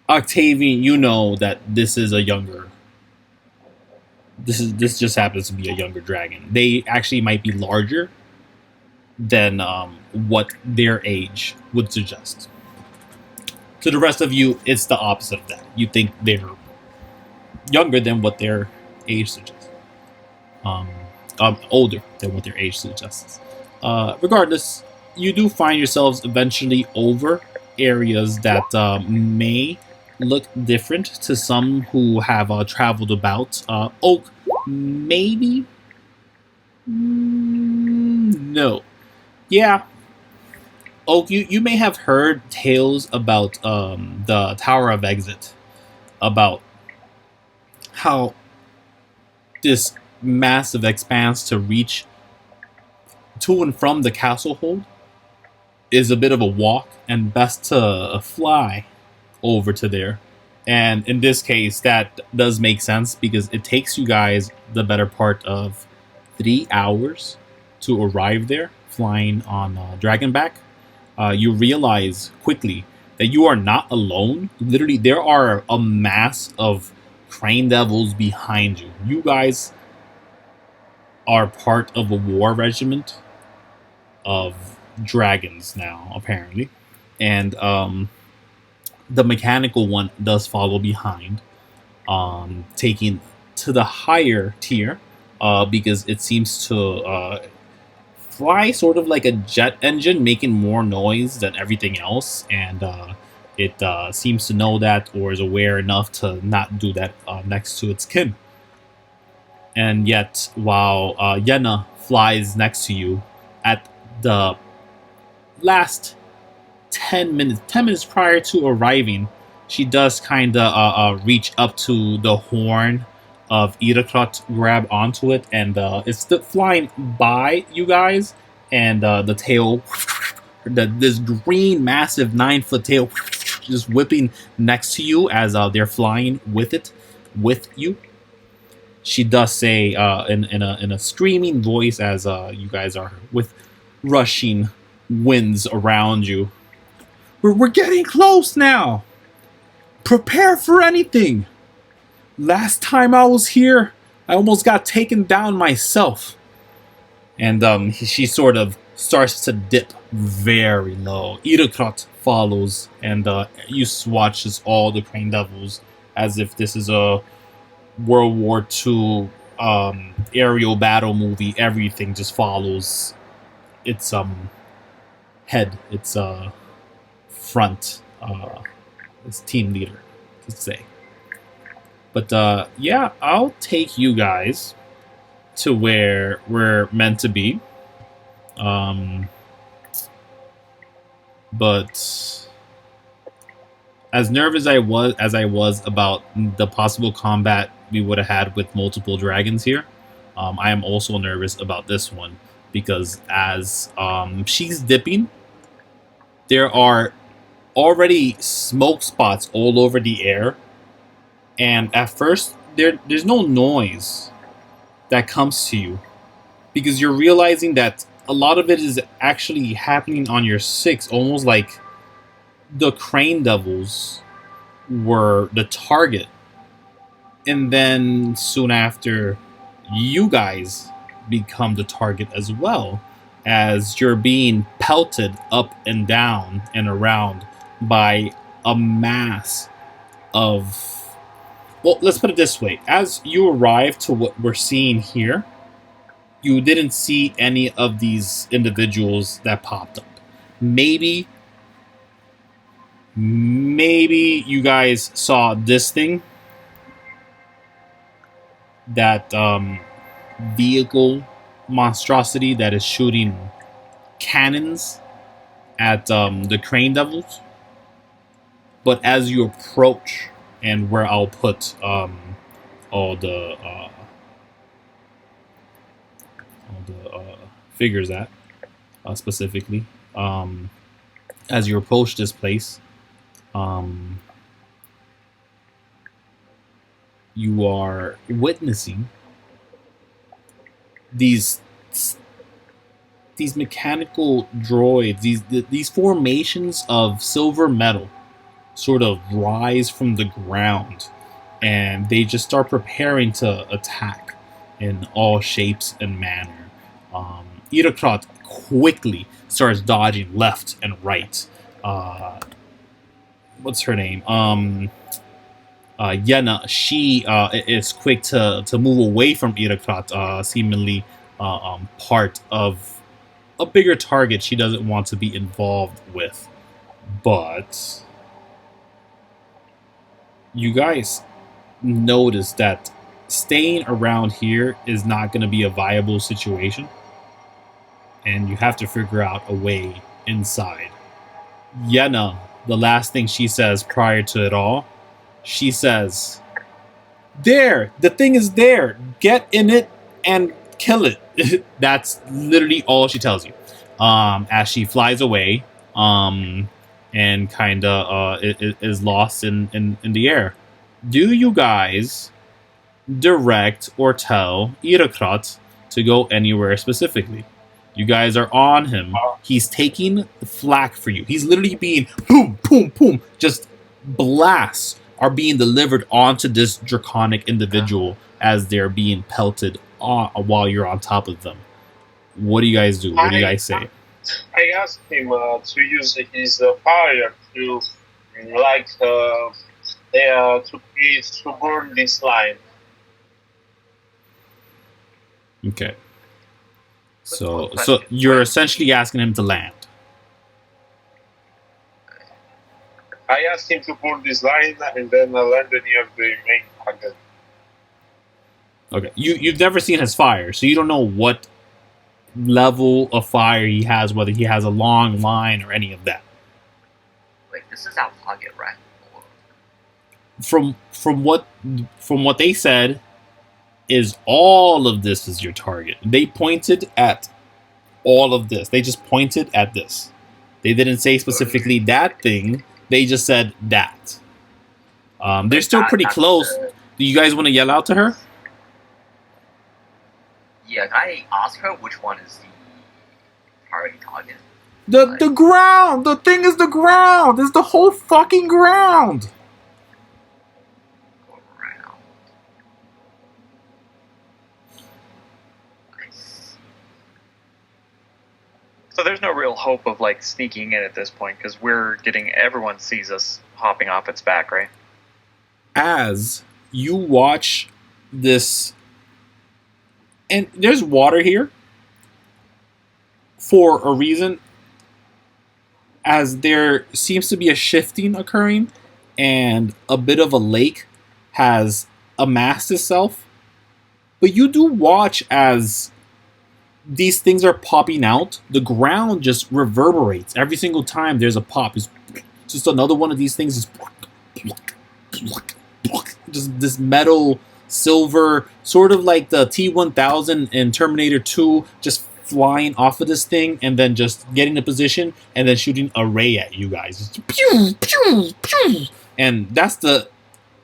Octavian, you know that this is a younger. This just happens to be a younger dragon. They actually might be larger than what their age would suggest. To the rest of you, it's the opposite of that. You think they're younger than what their age suggests. Older than what their age suggests. Regardless, you do find yourselves eventually over areas that may look different to some who have traveled about. Oak, maybe? No. Yeah. Oak, you may have heard tales about the Tower of Exit, about how this massive expanse to reach to and from the Castlehold is a bit of a walk, and best to fly over to there. And in this case, that does make sense because it takes you guys the better part of 3 hours to arrive there, flying on Dragonback. You realize quickly that you are not alone. Literally, there are a mass of crane devils behind you. You guys are part of a war regiment of dragons now, apparently. And the mechanical one does follow behind, taking to the higher tier because it seems to fly sort of like a jet engine, making more noise than everything else. And it seems to know that, or is aware enough to not do that next to its kin. And yet, while Yenna flies next to you at the last 10 minutes prior to arriving, she does kind of reach up to the horn of Irakrot, grab onto it, and it's still flying by you guys, and the tail, this green, massive 9-foot tail, just whipping next to you as they're flying with it, with you. She does say in a screaming voice as you guys are with rushing winds around you. We're getting close now. Prepare for anything. Last time I was here, I almost got taken down myself. And she sort of starts to dip very low. Irakrot follows, and you watch as all the Crane Devils, as if this is a World War II aerial battle movie. Everything just follows its head, its front, its team leader, to say. But yeah, I'll take you guys to where we're meant to be. But as nervous as I was about the possible combat we would have had with multiple dragons here, I am also nervous about this one, because as she's dipping, there are already smoke spots all over the air, and at first there's no noise that comes to you, because you're realizing that a lot of it is actually happening on your 6, almost like the Crane Devils were the target, and then soon after you guys become the target as well, as you're being pelted up and down and around by a mass of, well, let's put it this way. As you arrive to what we're seeing here, you didn't see any of these individuals that popped up. Maybe you guys saw this thing, that vehicle monstrosity that is shooting cannons at the Crane Devils. But as you approach, and where I'll put all the figures at, specifically, as you approach this place, you are witnessing these mechanical droids, these formations of silver metal sort of rise from the ground, and they just start preparing to attack in all shapes and manner. Irakrot quickly starts dodging left and right. What's her name? Yenna, she is quick to move away from Irakrot, seemingly part of a bigger target she doesn't want to be involved with. But you guys notice that staying around here is not going to be a viable situation, and you have to figure out a way inside. Yenna, the last thing she says prior to it all, she says, "There! The thing is there! Get in it and kill it." That's literally all she tells you. As she flies away, and kind of is lost in the air. Do you guys direct or tell Irakrot to go anywhere specifically? You guys are on him. He's taking flak for you. He's literally being boom, boom, boom. Just blasts are being delivered onto this draconic individual as they're being pelted while you're on top of them. What do you guys do? What do you guys say? I asked him to use his fire to, like, to burn this line. Okay. So you're essentially asking him to land. I asked him to burn this line and then land near the main target. Okay. You've never seen his fire, so you don't know what level of fire he has, whether he has a long line or any of that. Wait, this is our target, right? Or... From what they said, is all of this is your target. They pointed at all of this. They just pointed at this. They didn't say specifically that thing. They just said that. They're still pretty close. Do you guys want to yell out to her? Yeah, can I ask her which one is the priority target? The ground! The thing is the ground! It's the whole fucking ground! Ground. I see. So there's no real hope of like sneaking in at this point because everyone sees us hopping off its back, right? As you watch this, and there's water here for a reason, as there seems to be a shifting occurring and a bit of a lake has amassed itself. But you do watch as these things are popping out. The ground just reverberates every single time there's a pop. It's just another one of these things. Just this metal, silver, sort of like the T-1000 in Terminator 2, just flying off of this thing and then just getting a position and then shooting a ray at you guys. Just pew, pew, pew. And that's the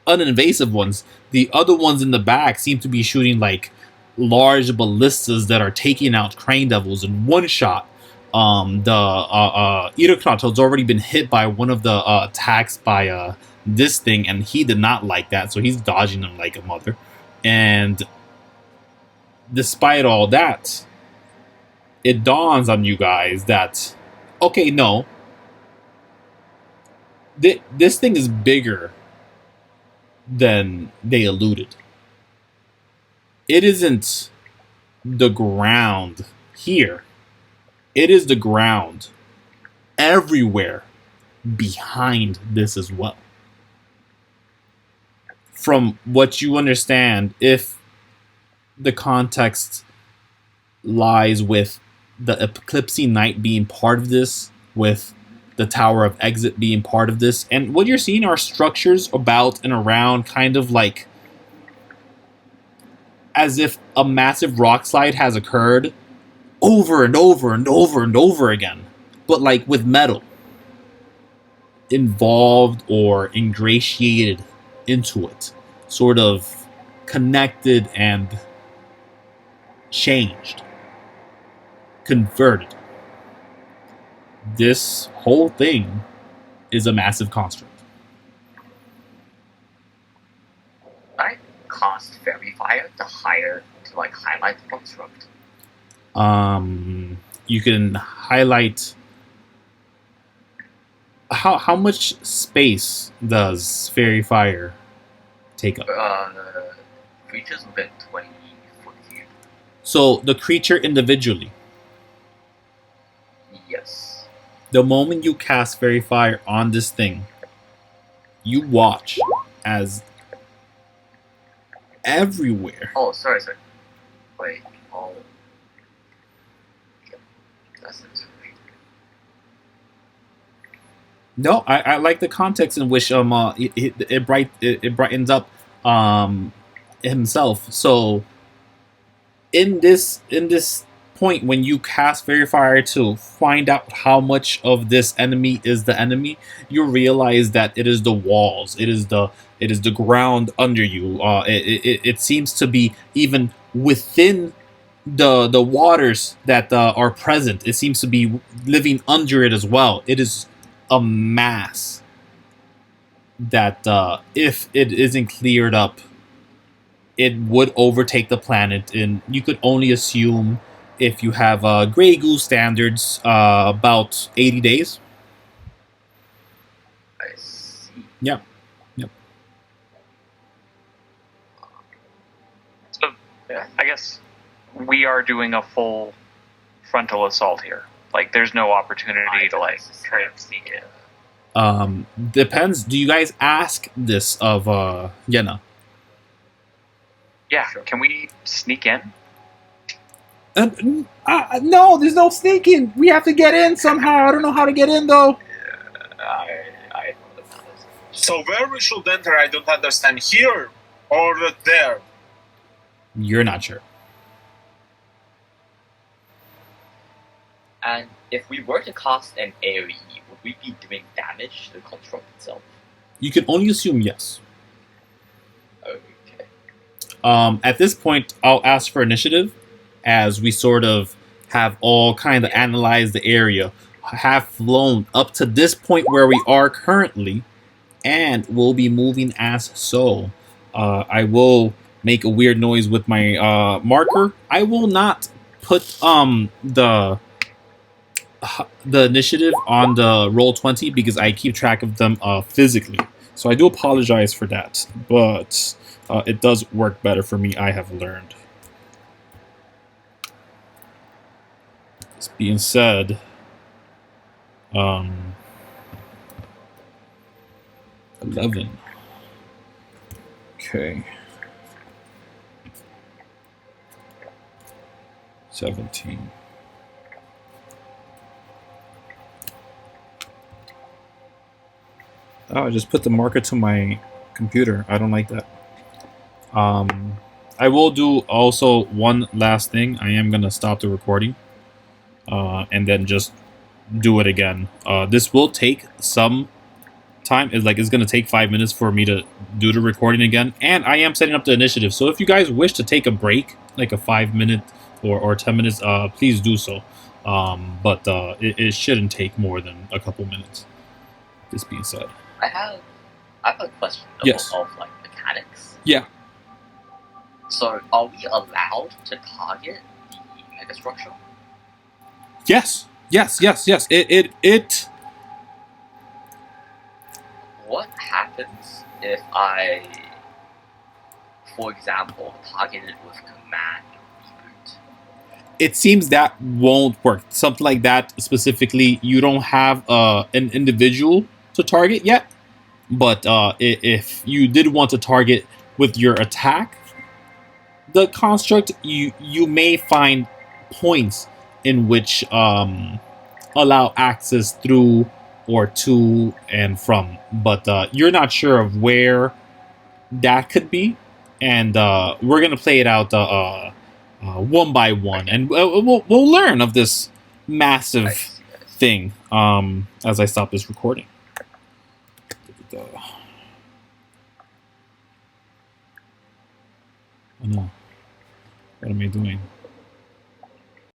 uninvasive ones. The other ones in the back seem to be shooting like large ballistas that are taking out crane devils in one shot. The Iroknato's already been hit by one of the attacks by this thing, and he did not like that, so he's dodging them like a mother. And despite all that, it dawns on you guys that, okay, no, this thing is bigger than they alluded. It isn't the ground here. It is the ground everywhere behind this as well. From what you understand, if the context lies with the Eclipsing Night being part of this, with the Tower of Exit being part of this, and what you're seeing are structures about and around, kind of like as if a massive rock slide has occurred over and over and over and over again, but like with metal involved or ingratiated into it, sort of connected and changed, converted. This whole thing is a massive construct. I cast Fairy Fire to highlight the construct. You can highlight. How much space does Fairy Fire take up? Creatures within 20 foot view. So the creature individually. Yes. The moment you cast Fairy Fire on this thing, you watch as everywhere. Oh, sorry. Wait. Oh. Yep. That's it. No, I like the context in which it brightens up himself. So in this point, when you cast Fairy Fire to find out how much of this enemy is the enemy, you realize that it is the walls, it is the ground under you. It seems to be even within the waters that are present. It seems to be living under it as well. It is a mass that if it isn't cleared up it would overtake the planet, and you could only assume if you have Grey Goose standards, about 80 days. I see. Yeah. Yep. So, I guess we are doing a full frontal assault here. Like, there's no opportunity to, like, try and sneak in. Depends. Do you guys ask this of Yenna? Yeah, can we sneak in? No, there's no sneaking. We have to get in somehow. I don't know how to get in, though. I don't know about this. So where we should enter, I don't understand. Here or there? You're not sure. And if we were to cast an AoE, would we be doing damage to the construct itself? You can only assume yes. Okay. At this point, I'll ask for initiative, as we sort of have all kind of analyzed the area, have flown up to this point where we are currently, and will be moving as so. I will make a weird noise with my marker. I will not put the initiative on the Roll20 because I keep track of them physically. So I do apologize for that, but it does work better for me, I have learned. This being said, 11. Okay. 17. Oh, I just put the marker to my computer. I don't like that. I will do also one last thing. I am going to stop the recording. And then just do it again. This will take some time. It's going to take 5 minutes for me to do the recording again. And I am setting up the initiative. So if you guys wish to take a break, like a 5 minute or 10 minutes, please do so. But it shouldn't take more than a couple minutes. This being said. I have a question Yes. of like mechanics. Yeah. So are we allowed to target the megastructure? Yes. It What happens if I, for example, target it with command reboot? It seems that won't work. Something like that specifically, you don't have an individual to target yet. But if you did want to target with your attack, the construct, you may find points in which allow access through or to and from. But you're not sure of where that could be. And we're going to play it out one by one. And we'll learn of this massive thing as I stop this recording. Oh no. What am I doing?